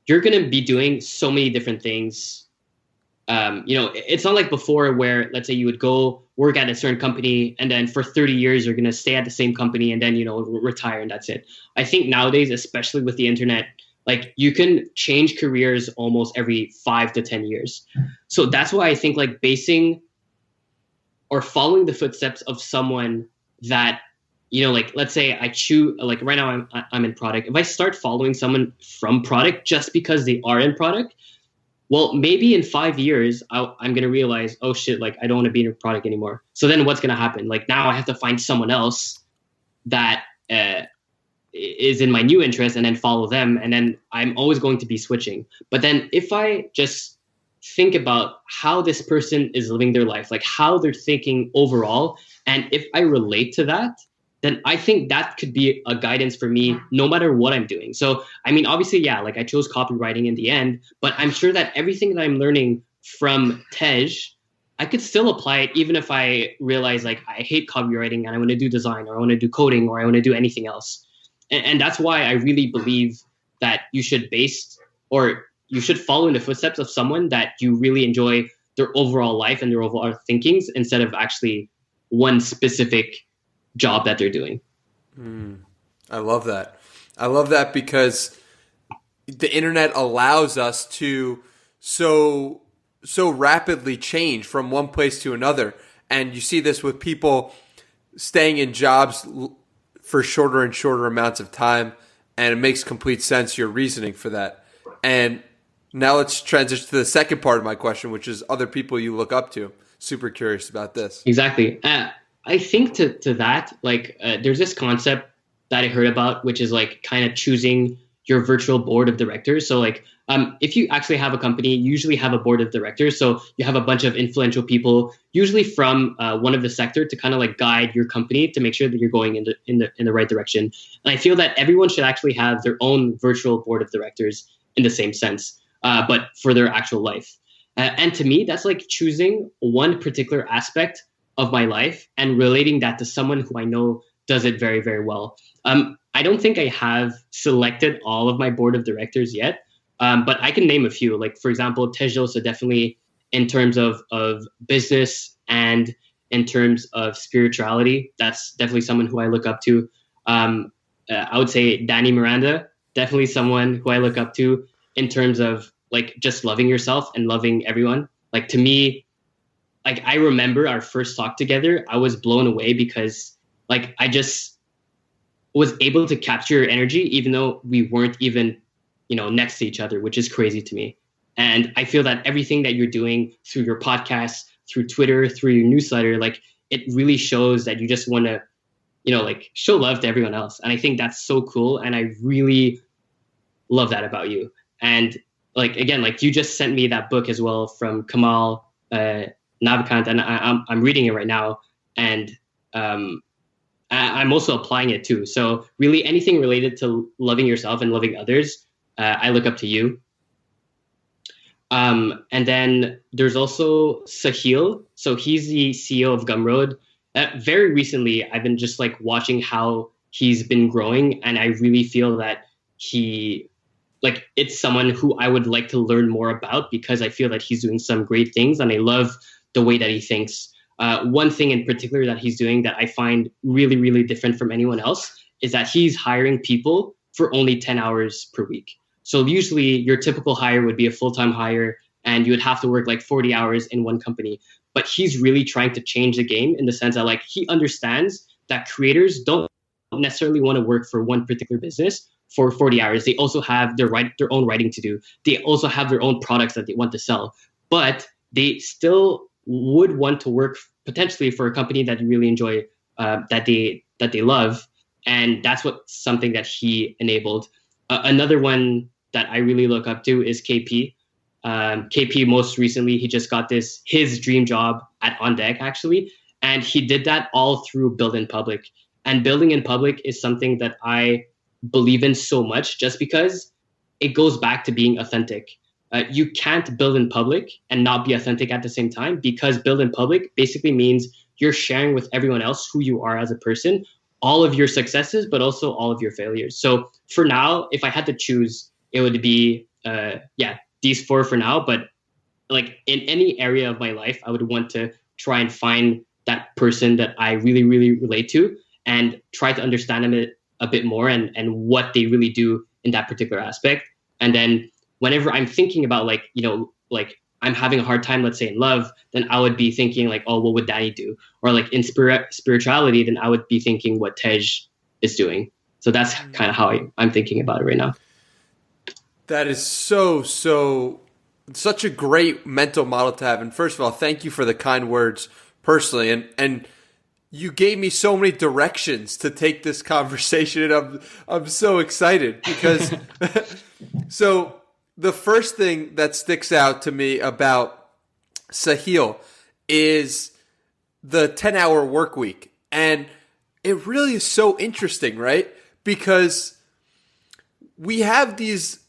you're going to be doing so many different things it's not like before where, let's say, you would go work at a certain company and then for 30 years you're going to stay at the same company and then, retire and that's it. I think nowadays, especially with the internet, like you can change careers almost every 5 to 10 years. So that's why I think like basing or following the footsteps of someone that, like let's say I choose, like right now I'm in product. If I start following someone from product just because they are in product, well, maybe in 5 years, I'm going to realize, oh shit, like I don't want to be in a product anymore. So then what's going to happen? Like now I have to find someone else that is in my new interest and then follow them. And then I'm always going to be switching. But then if I just think about how this person is living their life, like how they're thinking overall, and if I relate to that, then I think that could be a guidance for me no matter what I'm doing. So, I mean, obviously, yeah, like I chose copywriting in the end, but I'm sure that everything that I'm learning from Tej, I could still apply it even if I realize like I hate copywriting and I want to do design or I want to do coding or I want to do anything else. And that's why I really believe that you should follow in the footsteps of someone that you really enjoy their overall life and their overall thinkings instead of actually one specific job that they're doing. I love that. I love that because the internet allows us to so rapidly change from one place to another. And you see this with people staying in jobs for shorter and shorter amounts of time. And it makes complete sense, your reasoning for that. And now let's transition to the second part of my question, which is other people you look up to. Super curious about this. Exactly. I think to that, like there's this concept that I heard about, which is like kind of choosing your virtual board of directors. So like if you actually have a company, you usually have a board of directors. So you have a bunch of influential people, usually from one of the sector, to kind of like guide your company to make sure that you're going in the right direction. And I feel that everyone should actually have their own virtual board of directors in the same sense, but for their actual life. And to me, that's like choosing one particular aspect of my life and relating that to someone who I know does it very, very well. I don't think I have selected all of my board of directors yet, but I can name a few. Like, for example, Tejosa definitely in terms of business and in terms of spirituality, that's definitely someone who I look up to. I would say Danny Miranda, definitely someone who I look up to in terms of like just loving yourself and loving everyone. Like to me, like I remember our first talk together, I was blown away because like I just was able to capture your energy even though we weren't even, next to each other, which is crazy to me. And I feel that everything that you're doing through your podcast, through Twitter, through your newsletter, like it really shows that you just want to, like show love to everyone else. And I think that's so cool. And I really love that about you. And like, again, like you just sent me that book as well from Kamal Navakant, and I'm reading it right now, and I'm also applying it too. So really anything related to loving yourself and loving others, I look up to you. And then there's also Sahil. So he's the CEO of Gumroad. Very recently, I've been just like watching how he's been growing, and I really feel that it's someone who I would like to learn more about because I feel that he's doing some great things, and I love the way that he thinks. One thing in particular that he's doing that I find really, really different from anyone else is that he's hiring people for only 10 hours per week. So usually your typical hire would be a full-time hire and you would have to work like 40 hours in one company. But he's really trying to change the game in the sense that like he understands that creators don't necessarily want to work for one particular business for 40 hours. They also have their own writing to do. They also have their own products that they want to sell. But they still would want to work potentially for a company that you really enjoy, that they love, and that's something that he enabled. Another one that I really look up to is KP. KP most recently, he just got his dream job at On Deck actually, and he did that all through Build in Public. And building in public is something that I believe in so much, just because it goes back to being authentic. You can't build in public and not be authentic at the same time, because build in public basically means you're sharing with everyone else who you are as a person, all of your successes, but also all of your failures. So for now, if I had to choose, it would be, these four for now. But like in any area of my life, I would want to try and find that person that I really, really relate to and try to understand them a bit more and what they really do in that particular aspect. And then whenever I'm thinking about like, like I'm having a hard time, let's say in love, then I would be thinking like, oh, what would Danny do? Or like in spirituality, then I would be thinking what Tej is doing. So that's kind of how I'm thinking about it right now. That is such a great mental model to have. And first of all, thank you for the kind words personally. And you gave me so many directions to take this conversation. And I'm so excited because so the first thing that sticks out to me about Sahil is the 10-hour work week. And it really is so interesting, right? Because we have these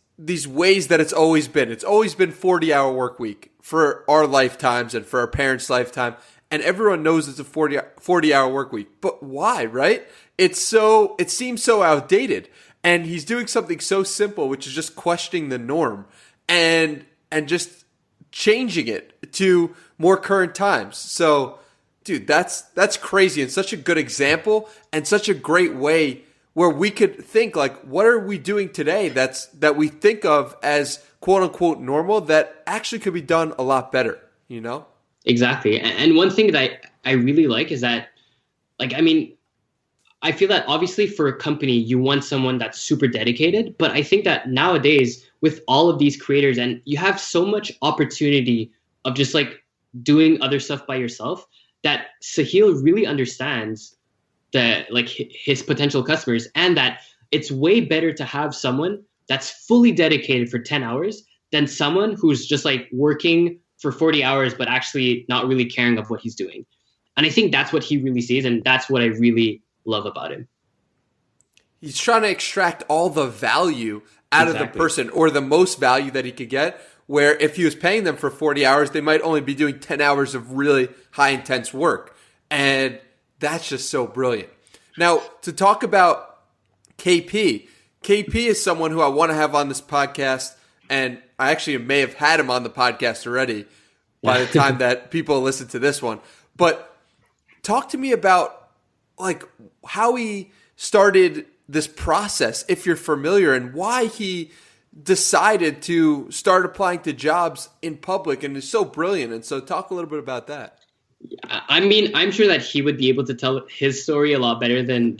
ways that it's always been. It's always been 40-hour work week for our lifetimes and for our parents' lifetime. And everyone knows it's a 40-hour work week. But why, right? It seems so outdated. And he's doing something so simple, which is just questioning the norm and just changing it to more current times. So, dude, that's crazy and such a good example and such a great way where we could think like, what are we doing today that we think of as quote unquote normal that actually could be done a lot better, you know? Exactly. And one thing that I really like is that, like, I mean, I feel that obviously for a company, you want someone that's super dedicated. But I think that nowadays with all of these creators, and you have so much opportunity of just like doing other stuff by yourself, that Sahil really understands that like his potential customers, and that it's way better to have someone that's fully dedicated for 10 hours than someone who's just like working for 40 hours, but actually not really caring of what he's doing. And I think that's what he really sees. And that's what I really love about him. He's trying to extract all the value out of the person, or the most value that he could get, where if he was paying them for 40 hours, they might only be doing 10 hours of really high intense work. And that's just so brilliant. Now, to talk about KP is someone who I want to have on this podcast, and I actually may have had him on the podcast already by the time that people listen to this one. But talk to me about like how he started this process, if you're familiar, and why he decided to start applying to jobs in public and is so brilliant. And so talk a little bit about that. I mean, I'm sure that he would be able to tell his story a lot better than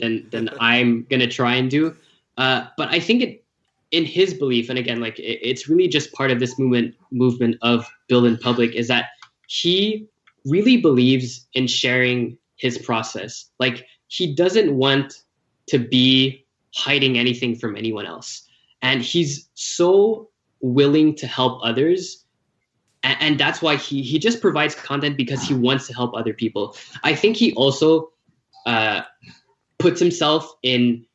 I'm going to try and do. But I think in his belief, and again, like it's really just part of this movement of build in public, is that he really believes in sharing his process. Like he doesn't want to be hiding anything from anyone else. And he's so willing to help others. And that's why he just provides content, because he wants to help other people. I think he also puts himself in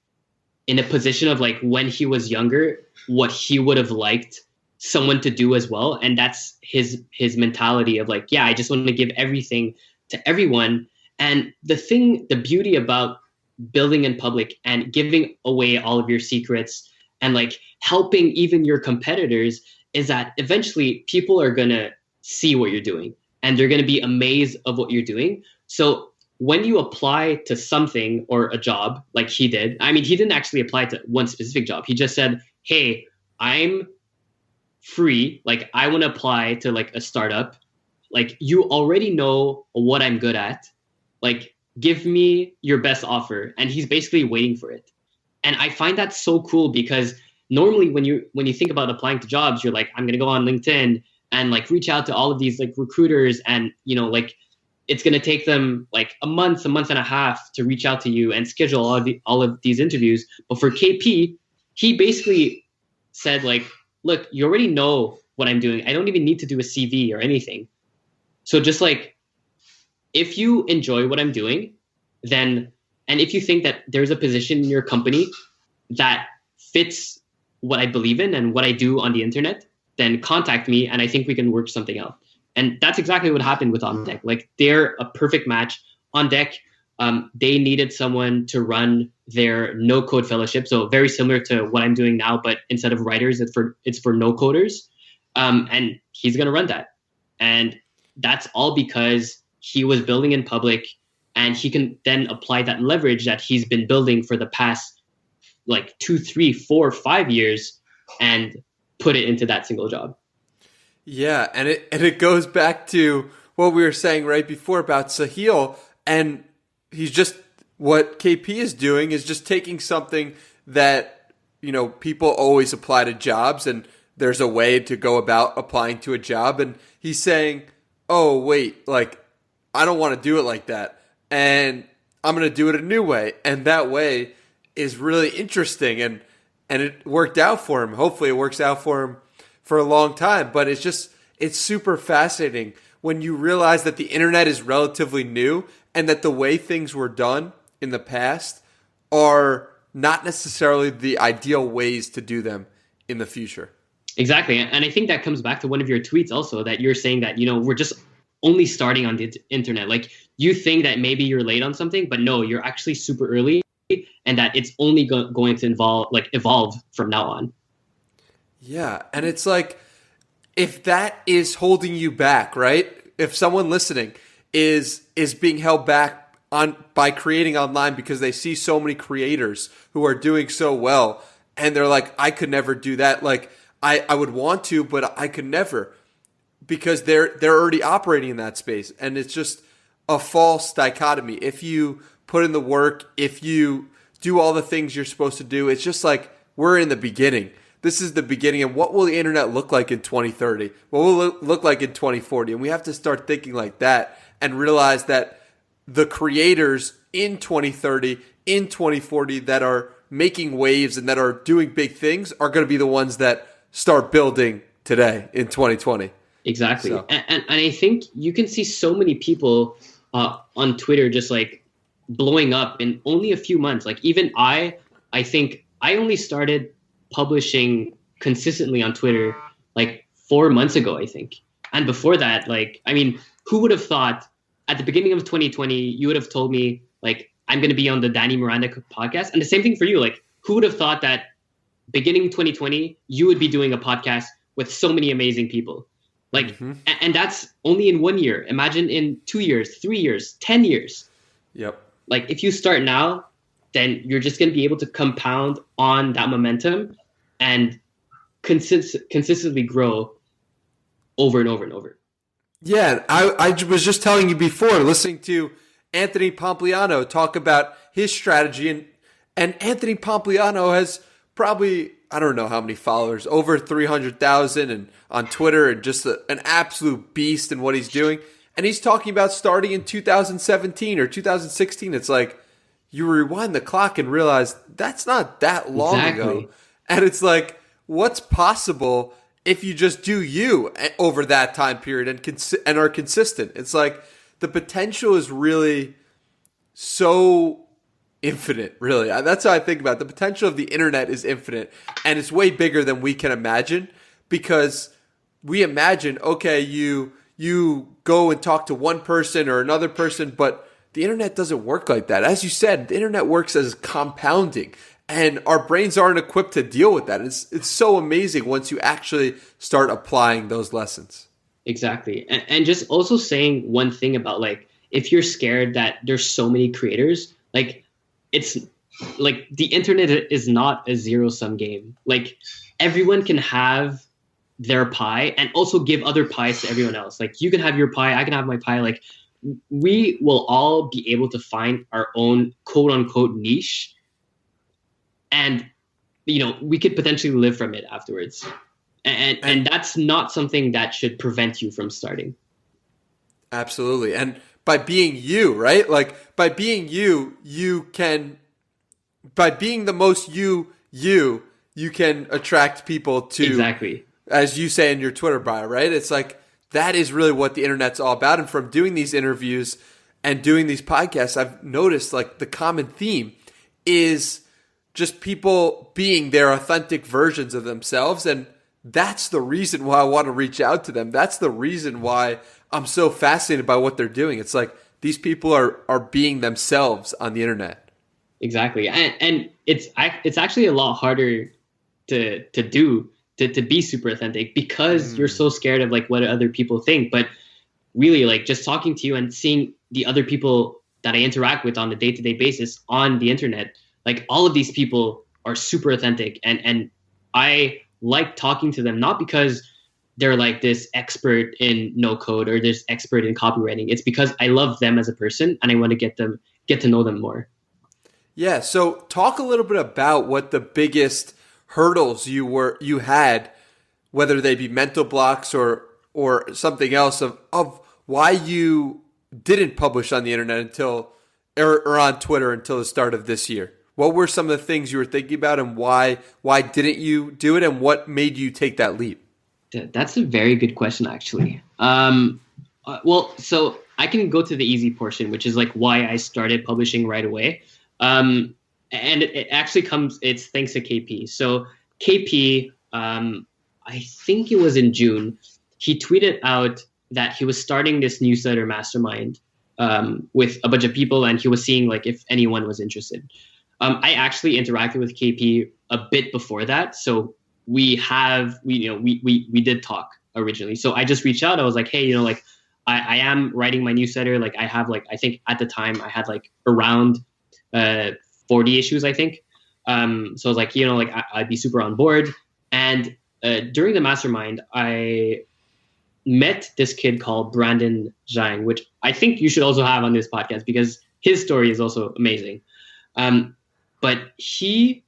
a position of like when he was younger, what he would have liked someone to do as well. And that's his mentality of like, yeah, I just want to give everything to everyone. And the beauty about building in public and giving away all of your secrets and like helping even your competitors is that eventually people are going to see what you're doing and they're going to be amazed of what you're doing. So when you apply to something or a job like he did, I mean, he didn't actually apply to one specific job. He just said, hey, I'm free. Like I want to apply to like a startup. Like you already know what I'm good at. Like give me your best offer. And he's basically waiting for it. And I find that so cool, because normally when you think about applying to jobs, you're like, I'm going to go on LinkedIn and like reach out to all of these like recruiters, and like it's going to take them like a month and a half to reach out to you and schedule all of these interviews. But for KP, he basically said like, look, you already know what I'm doing. I don't even need to do a CV or anything. So just like, if you enjoy what I'm doing, then, and if you think that there's a position in your company that fits what I believe in and what I do on the internet, then contact me and I think we can work something out. And that's exactly what happened with On Deck. Like they're a perfect match. On Deck, they needed someone to run their no code fellowship. So very similar to what I'm doing now, but instead of writers, it's for no coders. And he's going to run that. And that's all because he was building in public, and he can then apply that leverage that he's been building for the past like 2, 3, 4, 5 years and put it into that single job. Yeah, and it goes back to what we were saying right before about Sahil, and he's just, what KP is doing is just taking something that, you know, people always apply to jobs, and there's a way to go about applying to a job, and he's saying, oh wait, like I don't want to do it like that, and I'm going to do it a new way, and that way is really interesting, and it worked out for him. Hopefully it works out for him for a long time, but it's super fascinating when you realize that the internet is relatively new and that the way things were done in the past are not necessarily the ideal ways to do them in the future. Exactly. And I think that comes back to one of your tweets also, that you're saying that, you know, we're just only starting on the internet. Like, you think that maybe you're late on something, but no, you're actually super early, and that it's only going to evolve from now on. Yeah, and it's like, if that is holding you back, right? If someone listening is being held back by creating online because they see so many creators who are doing so well, and they're like, I could never do that. Like, I would want to, but I could never, because they're already operating in that space, and it's just a false dichotomy. If you put in the work, if you do all the things you're supposed to do, it's just like, we're in the beginning. This is the beginning, and what will the internet look like in 2030? What will it look like in 2040? And we have to start thinking like that and realize that the creators in 2030, in 2040 that are making waves and that are doing big things are going to be the ones that start building today in 2020. Exactly. So. And I think you can see so many people on Twitter just like blowing up in only a few months. Like, even I think I only started publishing consistently on Twitter like 4 months ago, I think. And before that, like, I mean, who would have thought at the beginning of 2020, you would have told me, like, I'm going to be on the Danny Miranda podcast. And the same thing for you. Like, who would have thought that beginning 2020, you would be doing a podcast with so many amazing people? Like, and that's only in 1 year. Imagine in 2 years, 3 years, 10 years. Yep. Like, if you start now, then you're just going to be able to compound on that momentum and consistently grow over and over and over. Yeah, I was just telling you before, listening to Anthony Pompliano talk about his strategy, and Anthony Pompliano has probably, I don't know how many followers, over 300,000, and on Twitter, and just an absolute beast in what he's doing. And he's talking about starting in 2017 or 2016. It's like, you rewind the clock and realize that's not that long ago. And it's like, what's possible if you just do you over that time period and are consistent? It's like, the potential is really so infinite, really. That's how I think about it. The potential of the internet is infinite, and it's way bigger than we can imagine, because we imagine, okay, you go and talk to one person or another person, but the internet doesn't work like that. As you said, the internet works as compounding, and our brains aren't equipped to deal with that. It's so amazing once you actually start applying those lessons. Exactly. And just also saying one thing about, like, if you're scared that there's so many creators, like, it's like the internet is not a zero-sum game. Like, everyone can have their pie and also give other pies to everyone else. Like, you can have your pie, I can have my pie. Like, we will all be able to find our own quote unquote niche, and, you know, we could potentially live from it afterwards. And that's not something that should prevent you from starting. Absolutely. And by being you, right? Like, by being you can, by being the most you can attract people to, exactly, as you say in your Twitter bio, right? It's like, that is really what the internet's all about. And from doing these interviews and doing these podcasts, I've noticed, like, the common theme is just people being their authentic versions of themselves. And that's the reason why I want to reach out to them. That's the reason why I'm so fascinated by what they're doing. It's like, these people are being themselves on the internet. Exactly. And it's actually a lot harder to do to be super authentic because you're so scared of like what other people think. But really, like just talking to you and seeing the other people that I interact with on a day-to-day basis on the internet, like all of these people are super authentic, and I like talking to them, not because they're like this expert in no code or this expert in copywriting. It's because I love them as a person and I want to get to know them more. Yeah. So talk a little bit about what the biggest hurdles you had, whether they be mental blocks or something else of why you didn't publish on the internet until or on Twitter until the start of this year. What were some of the things you were thinking about, and why didn't you do it, and what made you take that leap? That's a very good question, actually. Well, so I can go to the easy portion, which is like why I started publishing right away. And it actually it's thanks to KP. So KP, I think it was in June, he tweeted out that he was starting this newsletter mastermind with a bunch of people, and he was seeing like if anyone was interested. I actually interacted with KP a bit before that, so we did talk originally. So I just reached out. I was like, hey, like I am writing my newsletter. Like I have like, I think at the time I had like around 40 issues, I think. So I was like, like I'd be super on board. And during the mastermind, I met this kid called Zhang, which I think you should also have on this podcast because his story is also amazing. But he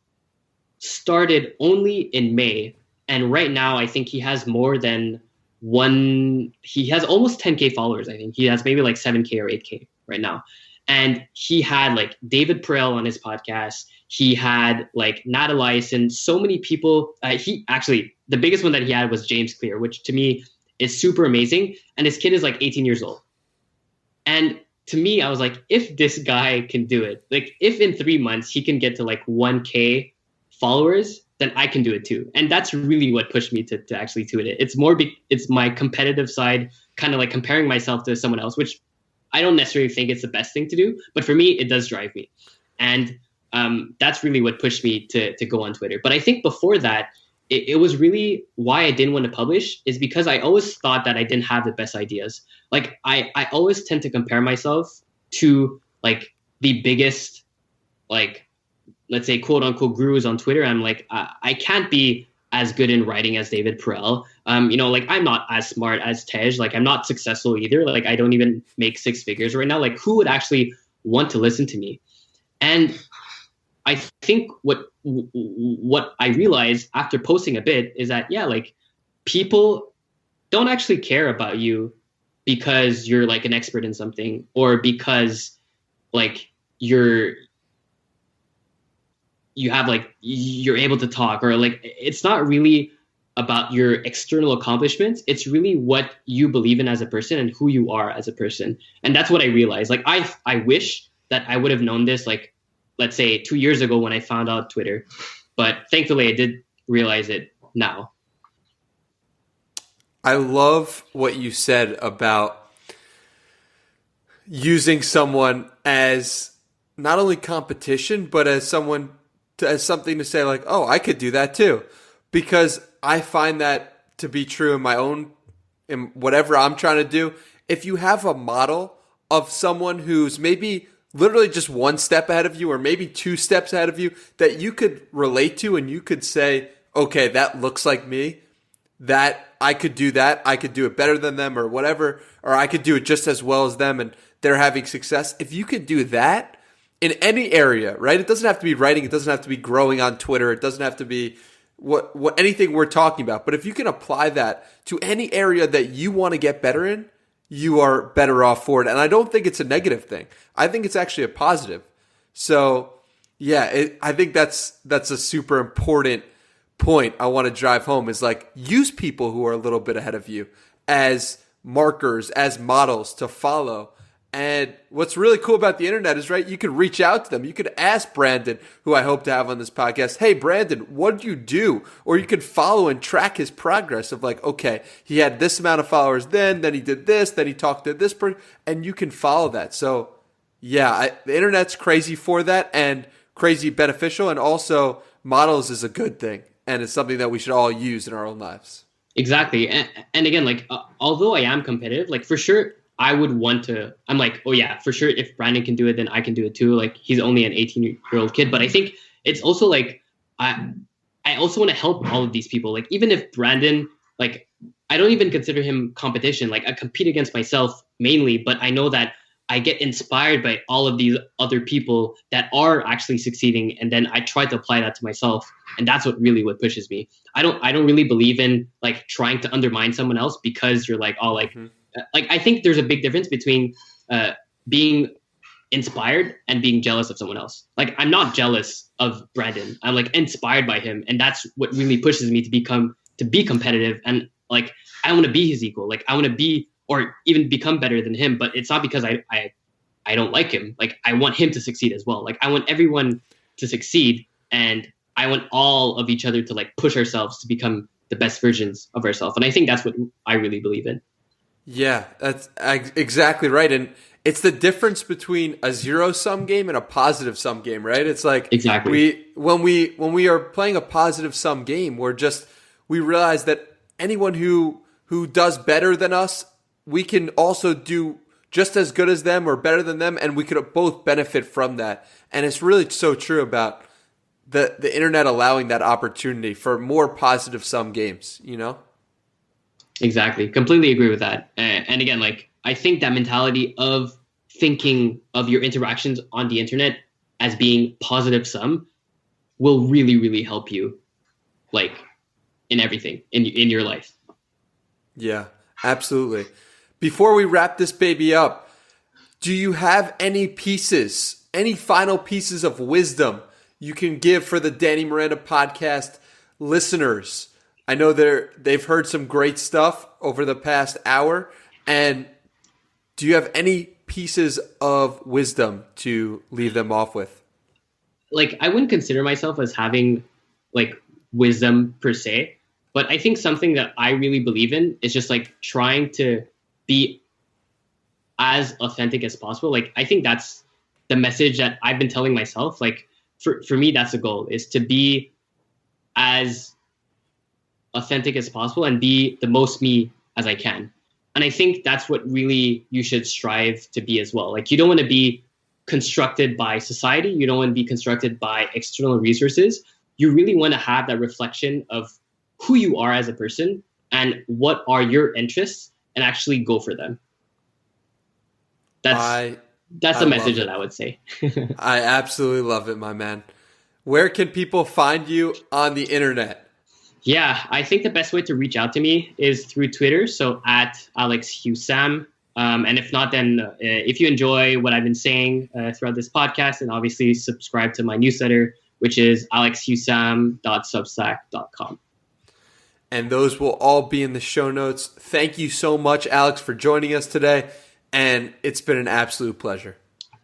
started only in May, and right now I think he has more than he has almost 10K followers. I think he has maybe like 7K or 8K right now. And he had like David Perel on his podcast. He had like Nat Eliason, so many people. The biggest one that he had was James Clear, which to me is super amazing. And his kid is like 18 years old. And to me, I was like, if this guy can do it, like if in 3 months he can get to like 1K followers, then I can do it too. And that's really what pushed me to actually tweet it. It's more, it's my competitive side, kind of like comparing myself to someone else, which I don't necessarily think it's the best thing to do, but for me, it does drive me. And that's really what pushed me to go on Twitter. But I think before that, it was really why I didn't want to publish is because I always thought that I didn't have the best ideas. Like I always tend to compare myself to like the biggest, like, let's say quote unquote gurus on Twitter. I'm like, I can't be as good in writing as David Perel. Like I'm not as smart as Tej. Like I'm not successful either. Like I don't even make 6 figures right now. Like who would actually want to listen to me? And I think what I realized after posting a bit is that, yeah, like people don't actually care about you because you're like an expert in something or because like you're able to talk, or like it's not really about your external accomplishments. It's really what you believe in as a person and who you are as a person. And that's what I realized. Like I wish that I would have known this, like, let's say 2 years ago when I found out Twitter, but thankfully I did realize it now. I love what you said about using someone as not only competition, but as someone as something to say like, oh, I could do that too. Because I find that to be true in whatever I'm trying to do. If you have a model of someone who's maybe literally just 1 step ahead of you or maybe 2 steps ahead of you that you could relate to and you could say, okay, that looks like me, that I could do that, I could do it better than them or whatever, or I could do it just as well as them and they're having success. If you could do that in any area, right? It doesn't have to be writing, it doesn't have to be growing on Twitter, it doesn't have to be what anything we're talking about. But if you can apply that to any area that you want to get better in, you are better off for it. And I don't think it's a negative thing. I think it's actually a positive. So yeah, I think that's a super important point I want to drive home is like use people who are a little bit ahead of you as markers, as models to follow. And what's really cool about the internet is, right, you could reach out to them. You could ask Brandon, who I hope to have on this podcast, hey, Brandon, what did you do? Or you could follow and track his progress of like, okay, he had this amount of followers then he did this, then he talked to this person, and you can follow that. So yeah, the internet's crazy for that and crazy beneficial, and also models is a good thing. and it's something that we should all use in our own lives. Exactly. And again, like, although I am competitive, like, for sure, I would want to, I'm like, oh yeah, for sure, if Brandon can do it, then I can do it too. Like, he's only an 18-year-old kid. But I think it's also like, I also want to help all of these people. Like, even if Brandon, like, I don't even consider him competition. Like, I compete against myself mainly, but I know that I get inspired by all of these other people that are actually succeeding, and then I try to apply that to myself, and that's what pushes me. I don't really believe in like trying to undermine someone else because you're like, oh, like, like, I think there's a big difference between being inspired and being jealous of someone else. Like, I'm not jealous of Brandon. I'm like inspired by him, and that's what really pushes me to be competitive, and like I want to be his equal. Like, I want to be or even become better than him, but it's not because I don't like him. Like, I want him to succeed as well. Like, I want everyone to succeed, and I want all of each other to like push ourselves to become the best versions of ourselves. And I think that's what I really believe in. Yeah, that's exactly right. And it's the difference between a zero-sum game and a positive-sum game, right? It's like exactly when we are playing a positive-sum game, we realize that anyone who does better than us, we can also do just as good as them or better than them, and we could both benefit from that. And it's really so true about the internet allowing that opportunity for more positive-sum games, you know? Exactly. Completely agree with that. And again, like, I think that mentality of thinking of your interactions on the internet as being positive sum will really, really help you, like, in everything in your life. Yeah, absolutely. Before we wrap this baby up, do you have any final pieces of wisdom you can give for the Danny Miranda podcast listeners? I know they've heard some great stuff over the past hour. And do you have any pieces of wisdom to leave them off with? Like, I wouldn't consider myself as having like wisdom per se, but I think something that I really believe in is just like trying to be as authentic as possible. Like, I think that's the message that I've been telling myself. Like, for me, that's the goal, is to be as authentic as possible and be the most me as I can. And I think that's what really you should strive to be as well. Like, you don't want to be constructed by society. You don't want to be constructed by external resources. You really want to have that reflection of who you are as a person and what are your interests, and actually go for them. That's the message that I would say. I absolutely love it, my man. Where can people find you on the internet? Yeah, I think the best way to reach out to me is through Twitter. So at Hugh Sam. And if not, then if you enjoy what I've been saying throughout this podcast, then obviously subscribe to my newsletter, which is alexhughsam.substack.com. And those will all be in the show notes. Thank you so much, Alex, for joining us today. And it's been an absolute pleasure.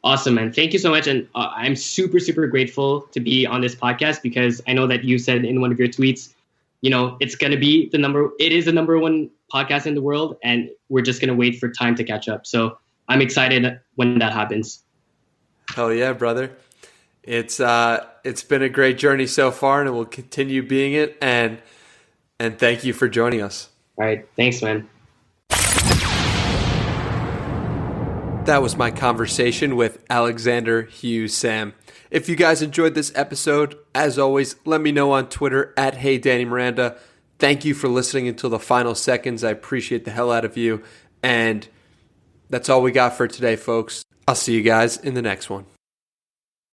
Awesome, man. Thank you so much. And I'm super, super grateful to be on this podcast, because I know that you said in one of your tweets, you know, it is the number one podcast in the world, and we're just going to wait for time to catch up. So I'm excited when that happens. Hell yeah, brother. It's been a great journey so far, and it will continue being it. And thank you for joining us. All right. Thanks, man. That was my conversation with Alexander Hugh Sam. If you guys enjoyed this episode, as always, let me know on Twitter at HeyDannyMiranda. Thank you for listening until the final seconds. I appreciate the hell out of you. And that's all we got for today, folks. I'll see you guys in the next one.